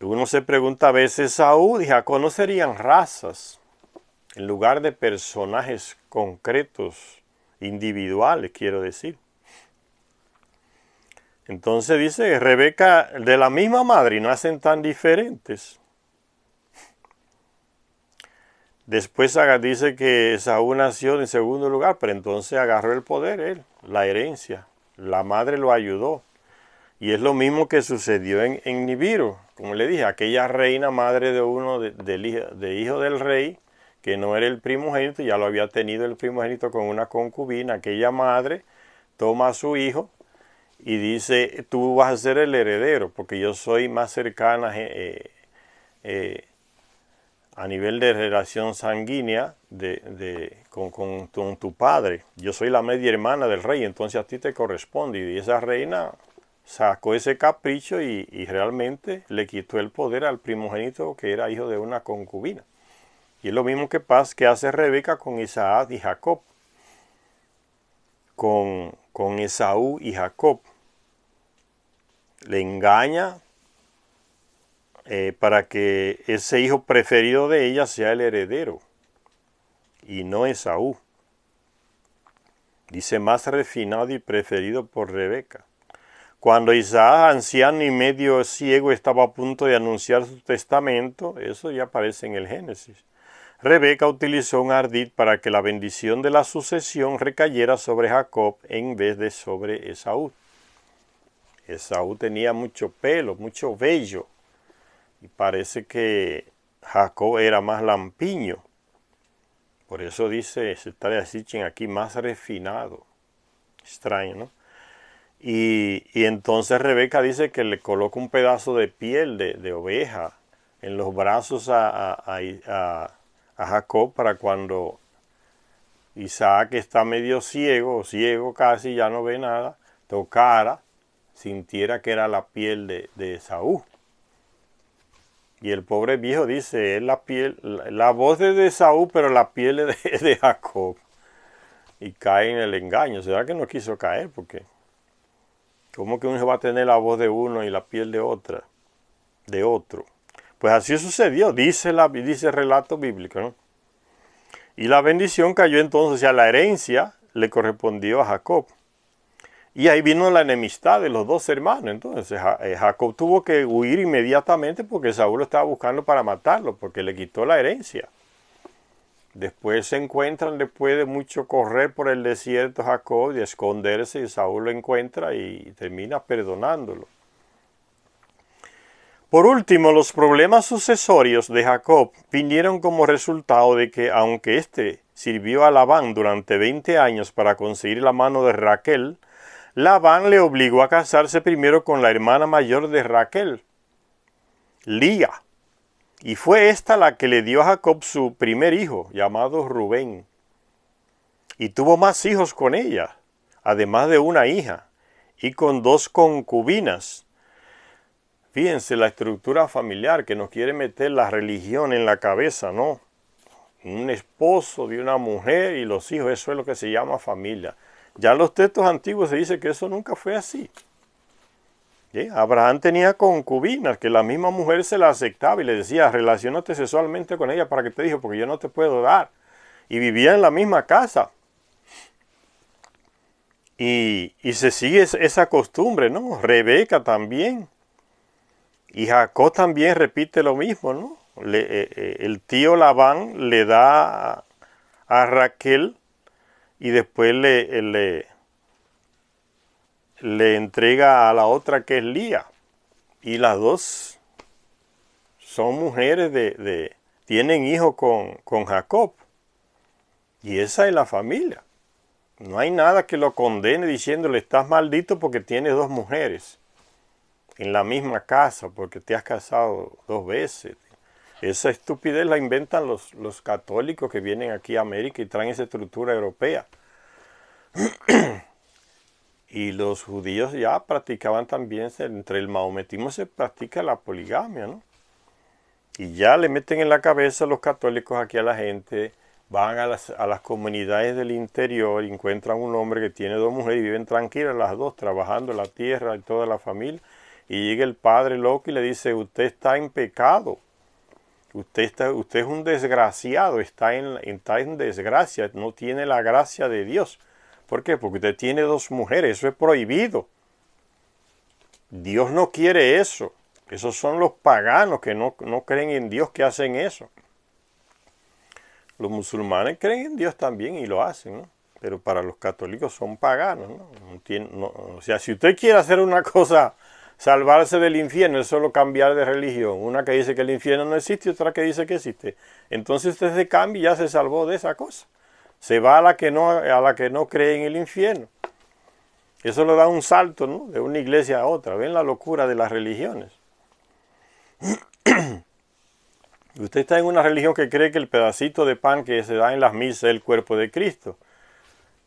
uno se pregunta a veces, Esaú y Jacob no serían razas, en lugar de personajes concretos, individuales, quiero decir. Entonces dice, Rebeca, de la misma madre, no hacen tan diferentes. Después dice que Esaú nació en segundo lugar, pero entonces agarró el poder él, la herencia. La madre lo ayudó. Y es lo mismo que sucedió en Nibiru. Como le dije, aquella reina madre de uno de hijo del rey, que no era el primogénito, ya lo había tenido el primogénito con una concubina. Aquella madre toma a su hijo y dice, tú vas a ser el heredero, porque yo soy más cercana a nivel de relación sanguínea con tu padre. Yo soy la media hermana del rey, entonces a ti te corresponde. Y esa reina sacó ese capricho y realmente le quitó el poder al primogénito que era hijo de una concubina. Y es lo mismo que hace Rebeca con Isaac y Jacob. Con Esaú y Jacob. Le engaña para que ese hijo preferido de ella sea el heredero y no Esaú. Dice, más refinado y preferido por Rebeca. Cuando Isaac, anciano y medio ciego, estaba a punto de anunciar su testamento, eso ya aparece en el Génesis, Rebeca utilizó un ardid para que la bendición de la sucesión recayera sobre Jacob en vez de sobre Esaú. Esaú tenía mucho pelo, mucho vello, y parece que Jacob era más lampiño. Por eso dice, se está diciendo aquí, más refinado. Extraño, ¿no? Y entonces Rebeca dice que le coloca un pedazo de piel de oveja en los brazos a Jacob para cuando Isaac está medio ciego casi, ya no ve nada, tocara, sintiera que era la piel de Esaú. Y el pobre viejo dice, es la voz de Esaú, pero la piel es de Jacob. Y cae en el engaño. ¿Será que no quiso caer? Porque ¿cómo que uno va a tener la voz de uno y la piel de otro? Pues así sucedió, dice el relato bíblico, ¿no? Y la bendición cayó entonces, o sea, la herencia le correspondió a Jacob. Y ahí vino la enemistad de los dos hermanos. Entonces Jacob tuvo que huir inmediatamente porque Saúl lo estaba buscando para matarlo, porque le quitó la herencia. Después se encuentran, después de mucho correr por el desierto Jacob y esconderse, y Saúl lo encuentra y termina perdonándolo. Por último, los problemas sucesorios de Jacob vinieron como resultado de que, aunque éste sirvió a Labán durante 20 años para conseguir la mano de Raquel, Labán le obligó a casarse primero con la hermana mayor de Raquel, Lía. Y fue esta la que le dio a Jacob su primer hijo, llamado Rubén. Y tuvo más hijos con ella, además de una hija, y con 2 concubinas. Fíjense la estructura familiar que nos quiere meter la religión en la cabeza, ¿no? Un esposo de una mujer y los hijos, eso es lo que se llama familia. Ya en los textos antiguos se dice que eso nunca fue así. ¿Sí? Abraham tenía concubinas, que la misma mujer se la aceptaba y le decía, relaciónate sexualmente con ella para que te dijo, porque yo no te puedo dar. Y vivía en la misma casa. Y se sigue esa costumbre, ¿no? Rebeca también. Y Jacob también repite lo mismo, ¿no? El tío Labán le da a Raquel y después le entrega a la otra que es Lía. Y las dos son mujeres tienen hijos con Jacob. Y esa es la familia. No hay nada que lo condene diciéndole estás maldito porque tienes 2 mujeres en la misma casa, porque te has casado 2 veces. Esa estupidez la inventan los católicos que vienen aquí a América y traen esa estructura europea. Y los judíos ya practicaban también, entre el maometismo se practica la poligamia, ¿no? Y ya le meten en la cabeza los católicos aquí a la gente, van a las comunidades del interior, encuentran un hombre que tiene 2 mujeres y viven tranquilas las 2, trabajando en la tierra y toda la familia. Y llega el padre loco y le dice, usted está en pecado, usted es un desgraciado, está en desgracia, no tiene la gracia de Dios. ¿Por qué? Porque usted tiene 2 mujeres, eso es prohibido. Dios no quiere eso. Esos son los paganos que no creen en Dios que hacen eso. Los musulmanes creen en Dios también y lo hacen, ¿no? Pero para los católicos son paganos, ¿no? O sea, si usted quiere hacer una cosa, salvarse del infierno, es solo cambiar de religión. Una que dice que el infierno no existe y otra que dice que existe. Entonces usted se cambia y ya se salvó de esa cosa. Se va a la que no cree en el infierno. Eso le da un salto, ¿no? De una iglesia a otra. ¿Ven la locura de las religiones? Usted está en una religión que cree que el pedacito de pan que se da en las misas es el cuerpo de Cristo.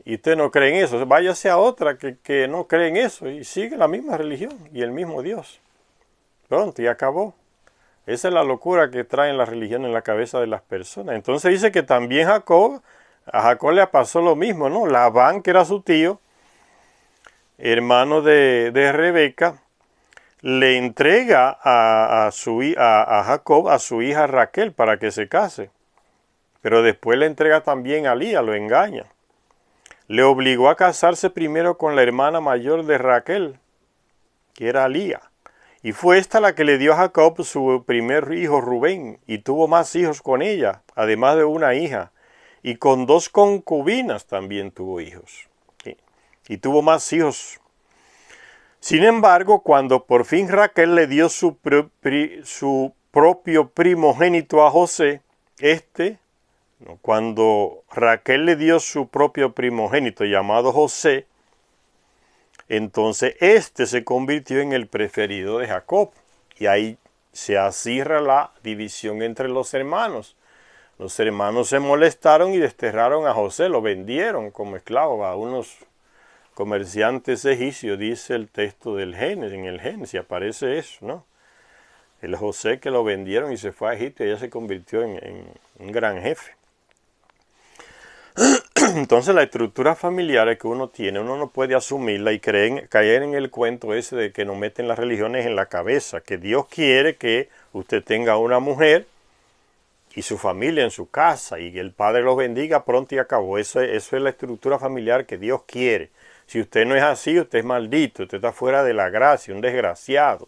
Y usted no cree en eso. Váyase a otra que no cree en eso y sigue la misma religión y el mismo Dios. Pronto, y acabó. Esa es la locura que traen la religión en la cabeza de las personas. Entonces dice que también a Jacob le pasó lo mismo, ¿no? Labán, que era su tío, hermano de Rebeca, le entrega a Jacob a su hija Raquel para que se case. Pero después le entrega también a Lía, lo engaña. Le obligó a casarse primero con la hermana mayor de Raquel, que era Lía. Y fue esta la que le dio a Jacob su primer hijo Rubén, y tuvo más hijos con ella, además de una hija. Y con 2 concubinas también tuvo hijos. Y tuvo más hijos. Sin embargo, cuando por fin Raquel le dio su propio primogénito a José, cuando Raquel le dio su propio primogénito llamado José, entonces se convirtió en el preferido de Jacob. Y ahí se acirra la división entre los hermanos. Los hermanos se molestaron y desterraron a José, lo vendieron como esclavo a unos comerciantes egipcios, dice el texto del Génesis, en el Génesis aparece eso, ¿no? El José que lo vendieron y se fue a Egipto y ella se convirtió en un gran jefe. Entonces la estructura familiar que uno tiene, uno no puede asumirla y caer en el cuento ese de que nos meten las religiones en la cabeza, que Dios quiere que usted tenga una mujer y su familia en su casa y que el Padre los bendiga pronto y acabó. Eso es la estructura familiar que Dios quiere. Si usted no es así, usted es maldito, usted está fuera de la gracia, un desgraciado.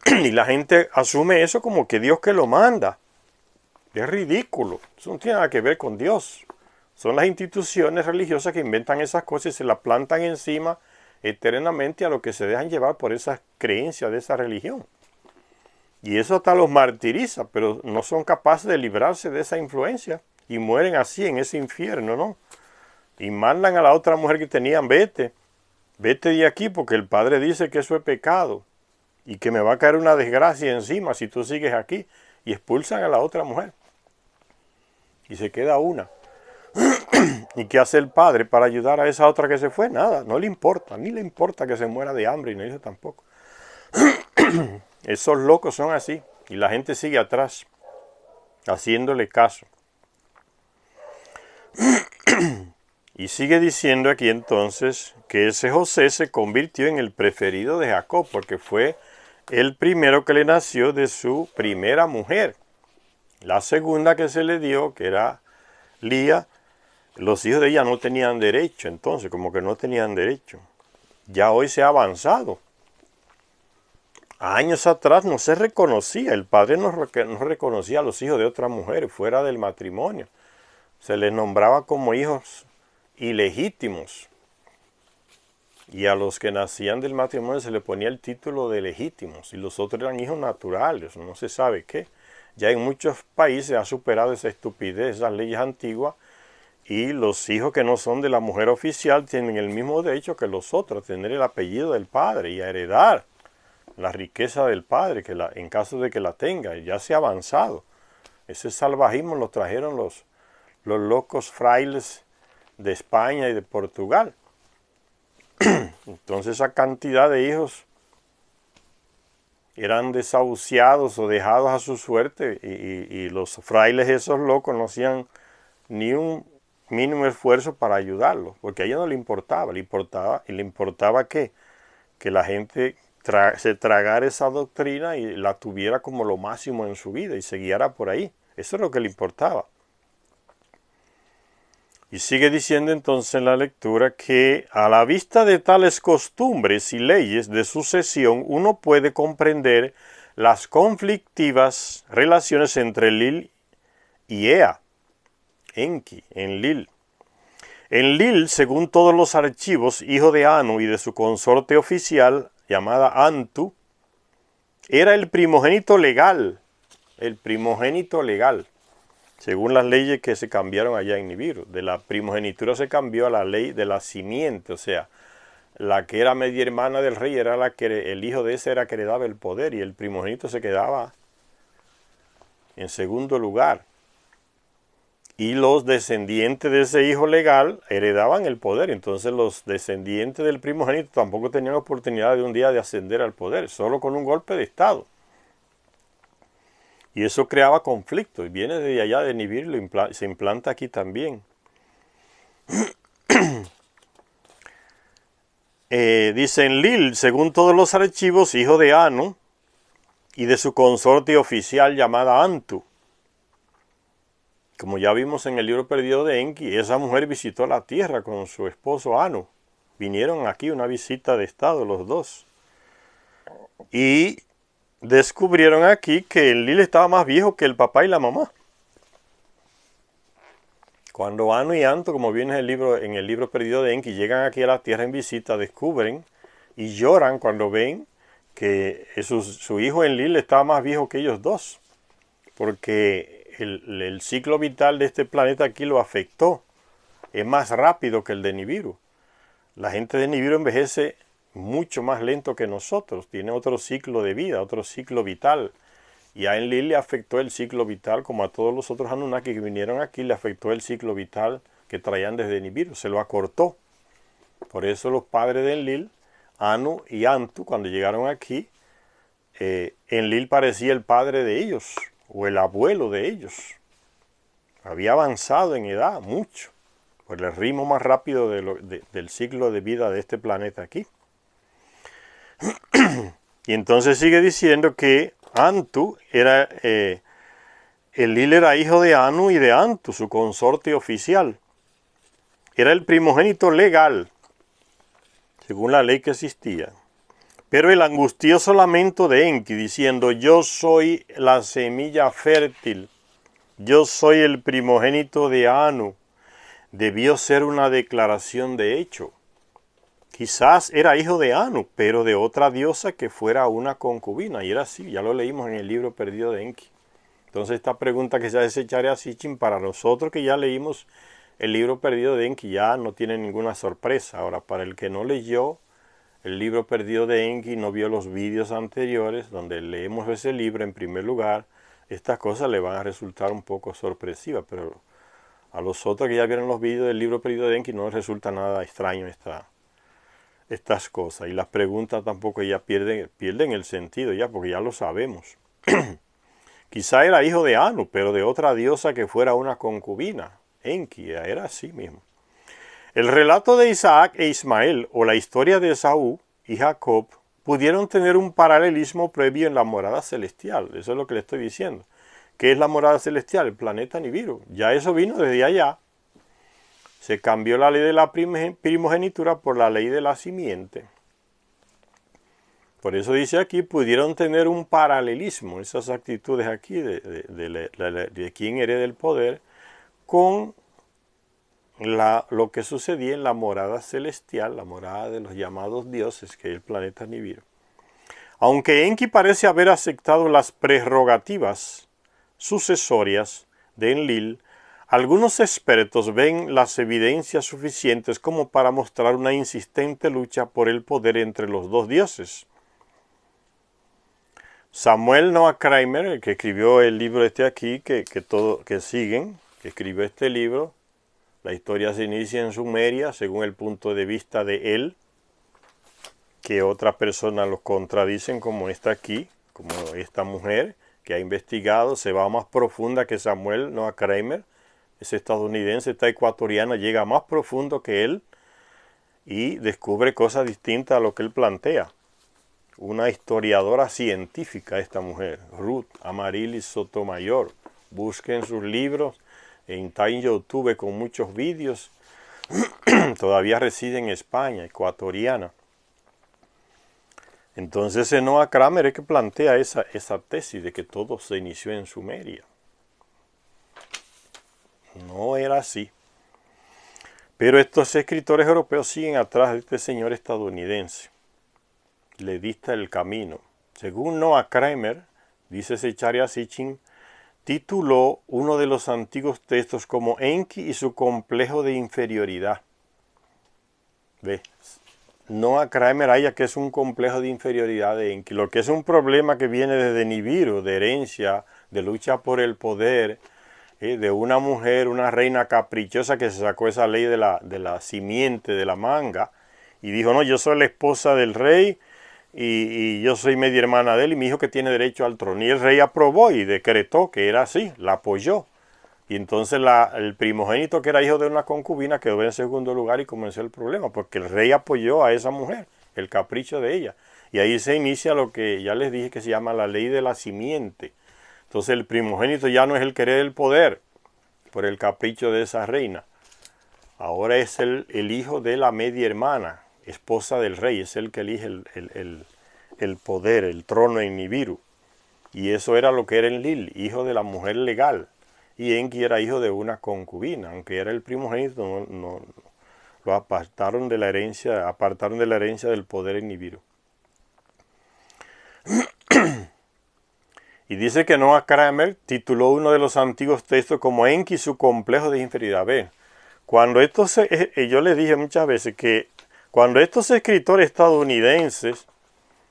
Y la gente asume eso como que Dios que lo manda. Es ridículo, eso no tiene nada que ver con Dios. Son las instituciones religiosas que inventan esas cosas y se las plantan encima eternamente a los que se dejan llevar por esas creencias de esa religión. Y eso hasta los martiriza, pero no son capaces de librarse de esa influencia y mueren así en ese infierno, ¿no? Y mandan a la otra mujer que tenían, vete de aquí porque el Padre dice que eso es pecado y que me va a caer una desgracia encima si tú sigues aquí. Y expulsan a la otra mujer. Y se queda una. ¿Y qué hace el padre para ayudar a esa otra que se fue? Nada, no le importa, ni le importa que se muera de hambre y no hizo tampoco. Esos locos son así y la gente sigue atrás, haciéndole caso. Y sigue diciendo aquí entonces que ese José se convirtió en el preferido de Jacob porque fue el primero que le nació de su primera mujer. La segunda que se le dio, que era Lía, los hijos de ella no tenían derecho, entonces como que no tenían derecho. Ya hoy se ha avanzado. Años atrás no se reconocía, el padre no reconocía a los hijos de otra mujer fuera del matrimonio. Se les nombraba como hijos ilegítimos. Y a los que nacían del matrimonio se les ponía el título de legítimos y los otros eran hijos naturales, no se sabe qué. Ya en muchos países ha superado esa estupidez, esas leyes antiguas, y los hijos que no son de la mujer oficial tienen el mismo derecho que los otros, a tener el apellido del padre y a heredar la riqueza del padre en caso de que la tenga. Ya se ha avanzado. Ese salvajismo lo trajeron los locos frailes de España y de Portugal. Entonces esa cantidad de hijos eran desahuciados o dejados a su suerte y los frailes esos locos no hacían ni un mínimo esfuerzo para ayudarlos, porque a ellos no le importaba, le importaba que la gente se tragara esa doctrina y la tuviera como lo máximo en su vida y se guiara por ahí. Eso es lo que le importaba. Y sigue diciendo entonces en la lectura que a la vista de tales costumbres y leyes de sucesión uno puede comprender las conflictivas relaciones entre Lil y Ea, Enki, Enlil. Enlil, según todos los archivos, hijo de Anu y de su consorte oficial, llamada Antu, era el primogénito legal, según las leyes que se cambiaron allá en Nibiru. De la primogenitura se cambió a la ley de la simiente, o sea, la que era media hermana del rey era la que el hijo de ese era que heredaba el poder y el primogénito se quedaba en segundo lugar. Y los descendientes de ese hijo legal heredaban el poder. Entonces los descendientes del primogénito tampoco tenían oportunidad de un día de ascender al poder, solo con un golpe de estado. Y eso creaba conflicto. Y viene de allá de Nibiru y se implanta aquí también. Dice Enlil, según todos los archivos, hijo de Anu y de su consorte oficial llamada Antu. Como ya vimos en el libro perdido de Enki, esa mujer visitó la tierra con su esposo Anu. Vinieron aquí una visita de estado los dos. Y descubrieron aquí que Enlil estaba más viejo que el papá y la mamá. Cuando Anu y Antu, como viene en el libro perdido de Enki, llegan aquí a la tierra en visita, descubren y lloran cuando ven que su hijo Enlil estaba más viejo que ellos dos. Porque el ciclo vital de este planeta aquí lo afectó. Es más rápido que el de Nibiru. La gente de Nibiru envejece mucho más lento que nosotros. Tiene otro ciclo de vida, otro ciclo vital. Y a Enlil le afectó el ciclo vital, como a todos los otros Anunnaki que vinieron aquí, le afectó el ciclo vital que traían desde Nibiru. Se lo acortó. Por eso los padres de Enlil, Anu y Antu, cuando llegaron aquí, Enlil parecía el padre de ellos, o el abuelo de ellos. Había avanzado en edad mucho, por el ritmo más rápido del ciclo de vida de este planeta aquí. Y entonces sigue diciendo que Antu Enlil era hijo de Anu y de Antu, su consorte oficial. era el primogénito legal, según la ley que existía. Pero el angustioso lamento de Enki, diciendo, yo soy la semilla fértil, yo soy el primogénito de Anu, debió ser una declaración de hecho. Quizás era hijo de Anu, pero de otra diosa que fuera una concubina. Y era así, ya lo leímos en el libro perdido de Enki. Entonces esta pregunta que se hace Charia Sitchin, para nosotros que ya leímos el libro perdido de Enki, ya no tiene ninguna sorpresa. Ahora, para el que no leyó el libro perdido de Enki, no vio los vídeos anteriores, donde leemos ese libro en primer lugar, estas cosas le van a resultar un poco sorpresivas, pero a los otros que ya vieron los vídeos del libro perdido de Enki no les resulta nada extraño estas cosas. Y las preguntas tampoco ya pierden el sentido ya, porque ya lo sabemos. Quizá era hijo de Anu, pero de otra diosa que fuera una concubina. Enki era así mismo. El relato de Isaac e Ismael o la historia de Esaú y Jacob pudieron tener un paralelismo previo en la morada celestial. Eso es lo que le estoy diciendo. ¿Qué es la morada celestial? El planeta Nibiru. Ya eso vino desde allá. Se cambió la ley de la primogenitura por la ley de la simiente. Por eso dice aquí, pudieron tener un paralelismo, esas actitudes aquí de quien hereda el poder, con lo que sucedía en la morada celestial, la morada de los llamados dioses, que es el planeta Nibiru. Aunque Enki parece haber aceptado las prerrogativas sucesorias de Enlil, algunos expertos ven las evidencias suficientes como para mostrar una insistente lucha por el poder entre los dos dioses. Samuel Noah Kramer, el que escribió el libro aquí, que escribió este libro, la historia se inicia en Sumeria, según el punto de vista de él, que otras personas los contradicen, como esta aquí, como esta mujer que ha investigado, se va más profunda que Samuel Noah Kramer, es estadounidense, esta ecuatoriana, llega más profundo que él y descubre cosas distintas a lo que él plantea. Una historiadora científica esta mujer, Ruth Amaryllis Sotomayor. Busquen sus libros, está en YouTube con muchos vídeos. Todavía reside en España, ecuatoriana. Entonces Noah Kramer es que plantea esa tesis de que todo se inició en Sumeria. No era así. Pero estos escritores europeos siguen atrás de este señor estadounidense. Le dista el camino. Según Noah Kramer, dice Zecharia Sitchin, tituló uno de los antiguos textos como Enki y su complejo de inferioridad. ¿Ves? Noah Kramer halla que es un complejo de inferioridad de Enki, lo que es un problema que viene desde Nibiru, de herencia, de lucha por el poder, de una mujer, una reina caprichosa que se sacó esa ley de la simiente, de la manga, y dijo, no, yo soy la esposa del rey, y yo soy media hermana de él, y mi hijo que tiene derecho al trono. Y el rey aprobó y decretó que era así, la apoyó. Y entonces el primogénito, que era hijo de una concubina, quedó en segundo lugar y comenzó el problema, porque el rey apoyó a esa mujer, el capricho de ella. Y ahí se inicia lo que ya les dije que se llama la ley de la simiente. Entonces el primogénito ya no es el que hereda el poder por el capricho de esa reina. Ahora es el hijo de la media hermana, esposa del rey, es el que elige el poder, el trono en Nibiru. Y eso era lo que era Enlil, hijo de la mujer legal. Y Enki era hijo de una concubina, aunque era el primogénito, no lo apartaron de la herencia del poder en Nibiru. Y dice que Noah Kramer tituló uno de los antiguos textos como Enki y su complejo de inferioridad. Ve, cuando yo les dije muchas veces que cuando estos escritores estadounidenses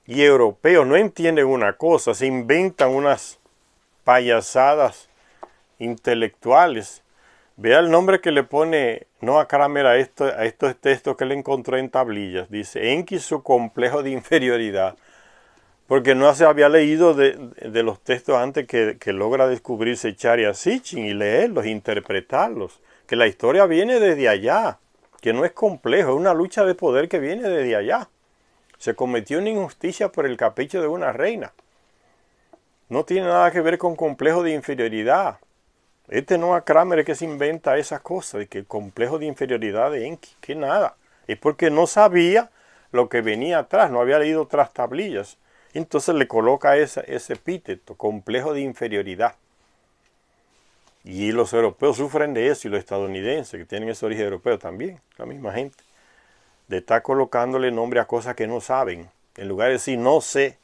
y europeos no entienden una cosa, se inventan unas payasadas intelectuales. Vea el nombre que le pone Noah Kramer a estos textos que le encontró en tablillas. Dice Enki su complejo de inferioridad. Porque no se había leído de los textos antes que logra descubrirse Zecharia Sitchin y leerlos, interpretarlos. Que la historia viene desde allá. Que no es complejo, es una lucha de poder que viene desde allá. Se cometió una injusticia por el capricho de una reina. No tiene nada que ver con complejo de inferioridad. Este Noah Kramer es que se inventa esas cosas, de que el complejo de inferioridad de Enki, que nada. Es porque no sabía lo que venía atrás, no había leído otras tablillas. Entonces le coloca ese epíteto, complejo de inferioridad. Y los europeos sufren de eso, y los estadounidenses, que tienen ese origen europeo también, la misma gente, de estar colocándole nombre a cosas que no saben. En lugar de decir no sé,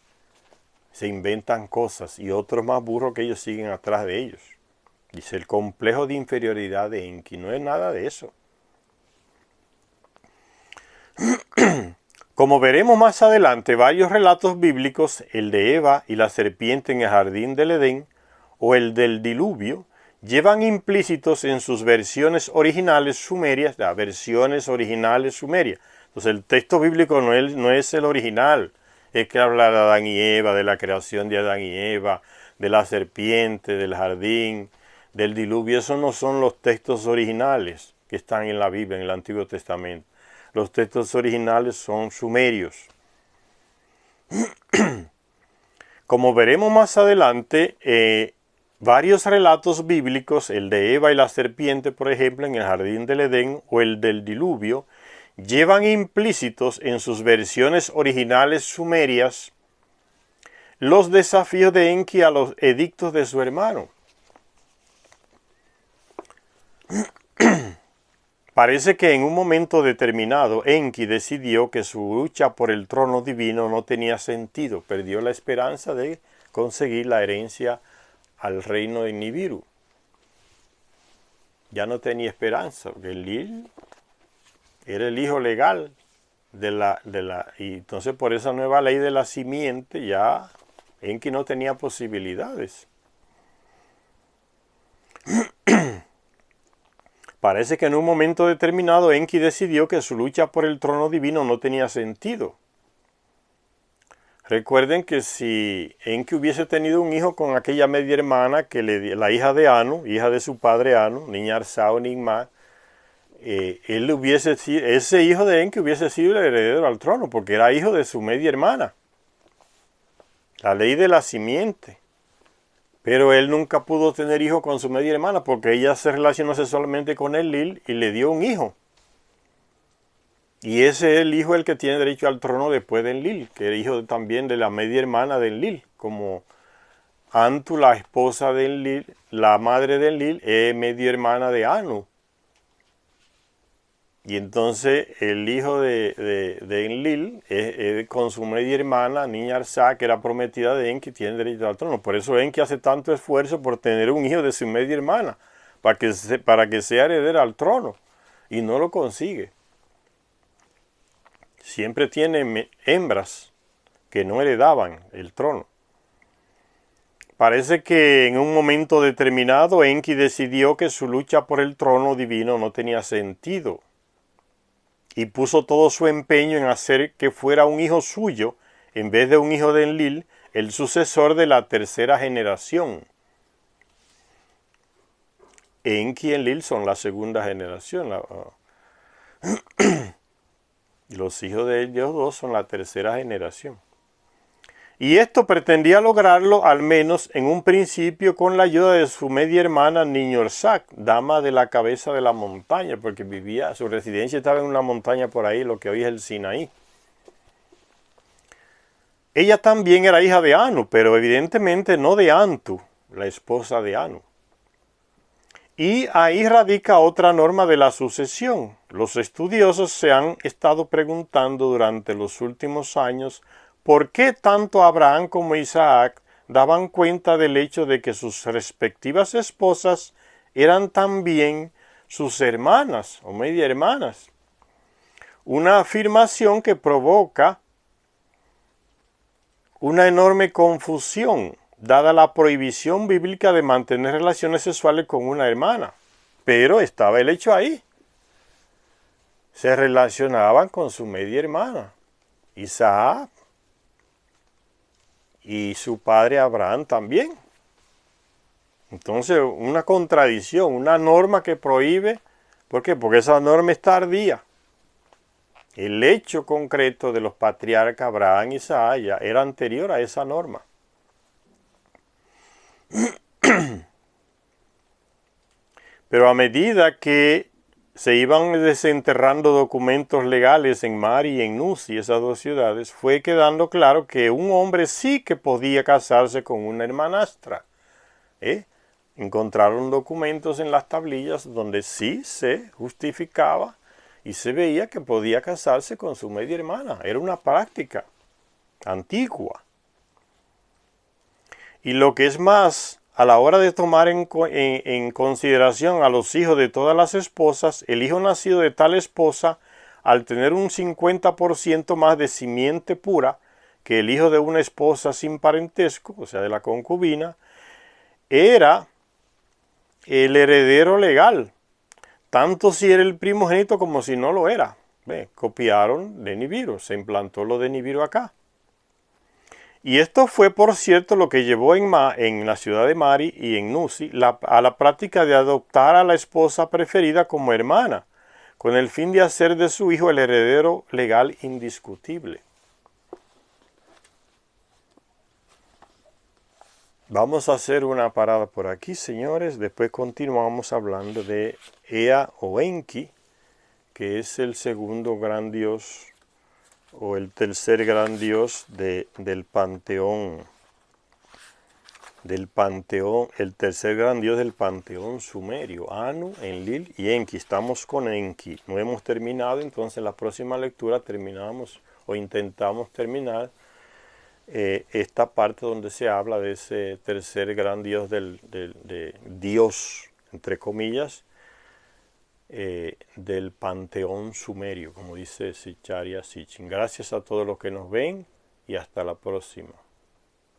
se inventan cosas, y otros más burros que ellos siguen atrás de ellos. Dice el complejo de inferioridad de Enki, no es nada de eso. Como veremos más adelante, varios relatos bíblicos, el de Eva y la serpiente en el jardín del Edén, o el del diluvio, llevan implícitos en sus versiones originales sumerias, las versiones originales sumerias. Entonces el texto bíblico no es el original, es que habla de Adán y Eva, de la creación de Adán y Eva, de la serpiente, del jardín, del diluvio. Esos no son los textos originales que están en la Biblia, en el Antiguo Testamento. Los textos originales son sumerios. Como veremos más adelante, varios relatos bíblicos, el de Eva y la serpiente, por ejemplo, en el jardín del Edén, o el del diluvio, llevan implícitos en sus versiones originales sumerias los desafíos de Enki a los edictos de su hermano. Parece que en un momento determinado Enki decidió que su lucha por el trono divino no tenía sentido, perdió la esperanza de conseguir la herencia al reino de Nibiru. Ya no tenía esperanza, porque Enlil era el hijo legal y entonces por esa nueva ley de la simiente ya Enki no tenía posibilidades. Parece que en un momento determinado Enki decidió que su lucha por el trono divino no tenía sentido. Recuerden que si Enki hubiese tenido un hijo con aquella media hermana, la hija de Anu, hija de su padre Anu, Niñar-Sa o Ninmah, ese hijo de Enki hubiese sido el heredero al trono, porque era hijo de su media hermana. La ley de la simiente. Pero él nunca pudo tener hijo con su media hermana, porque ella se relacionó sexualmente con Enlil y le dio un hijo. Y ese es el hijo el que tiene derecho al trono después de Enlil, que era hijo también de la media hermana de Enlil, como Antu, la esposa de Enlil, la madre de Enlil, es media hermana de Anu. Y entonces el hijo de Enlil es con su media hermana, Niñar-Sa, que era prometida de Enki, tiene derecho al trono. Por eso Enki hace tanto esfuerzo por tener un hijo de su media hermana, para que sea heredera al trono, y no lo consigue. Siempre tiene hembras que no heredaban el trono. Parece que en un momento determinado Enki decidió que su lucha por el trono divino no tenía sentido y puso todo su empeño en hacer que fuera un hijo suyo, en vez de un hijo de Enlil, el sucesor de la tercera generación. Enki y Enlil son la segunda generación. Los hijos de ellos dos son la tercera generación. Y esto pretendía lograrlo al menos en un principio con la ayuda de su media hermana Niñor-Sa, dama de la cabeza de la montaña, porque su residencia estaba en una montaña por ahí, lo que hoy es el Sinaí. Ella también era hija de Anu, pero evidentemente no de Antu, la esposa de Anu. Y ahí radica otra norma de la sucesión. Los estudiosos se han estado preguntando durante los últimos años por qué tanto Abraham como Isaac daban cuenta del hecho de que sus respectivas esposas eran también sus hermanas o media hermanas. Una afirmación que provoca una enorme confusión, dada la prohibición bíblica de mantener relaciones sexuales con una hermana. Pero estaba el hecho ahí. Se relacionaban con su media hermana, Isaac, y su padre Abraham también. Entonces, una contradicción, una norma que prohíbe. ¿Por qué? Porque esa norma es tardía. El hecho concreto de los patriarcas Abraham y Isaac ya era anterior a esa norma. Pero a medida que se iban desenterrando documentos legales en Mari y en Nuzi, esas dos ciudades, fue quedando claro que un hombre sí que podía casarse con una hermanastra. Encontraron documentos en las tablillas donde sí se justificaba y se veía que podía casarse con su media hermana. Era una práctica antigua. Y lo que es más, a la hora de tomar en consideración a los hijos de todas las esposas, el hijo nacido de tal esposa, al tener un 50% más de simiente pura que el hijo de una esposa sin parentesco, o sea, de la concubina, era el heredero legal, tanto si era el primogénito como si no lo era. Copiaron de Nibiru, se implantó lo de Nibiru acá. Y esto fue, por cierto, lo que llevó en la ciudad de Mari y en Nuzi a la práctica de adoptar a la esposa preferida como hermana, con el fin de hacer de su hijo el heredero legal indiscutible. Vamos a hacer una parada por aquí, señores. Después continuamos hablando de Ea o Enki, que es el segundo gran dios o el tercer gran dios del panteón. El tercer gran dios del panteón sumerio, Anu, Enlil y Enki. Estamos con Enki. No hemos terminado, entonces en la próxima lectura terminamos o intentamos terminar esta parte donde se habla de ese tercer gran dios de Dios, entre comillas, del panteón sumerio, como dice Sicharya Sitchin. Gracias a todos los que nos ven y hasta la próxima.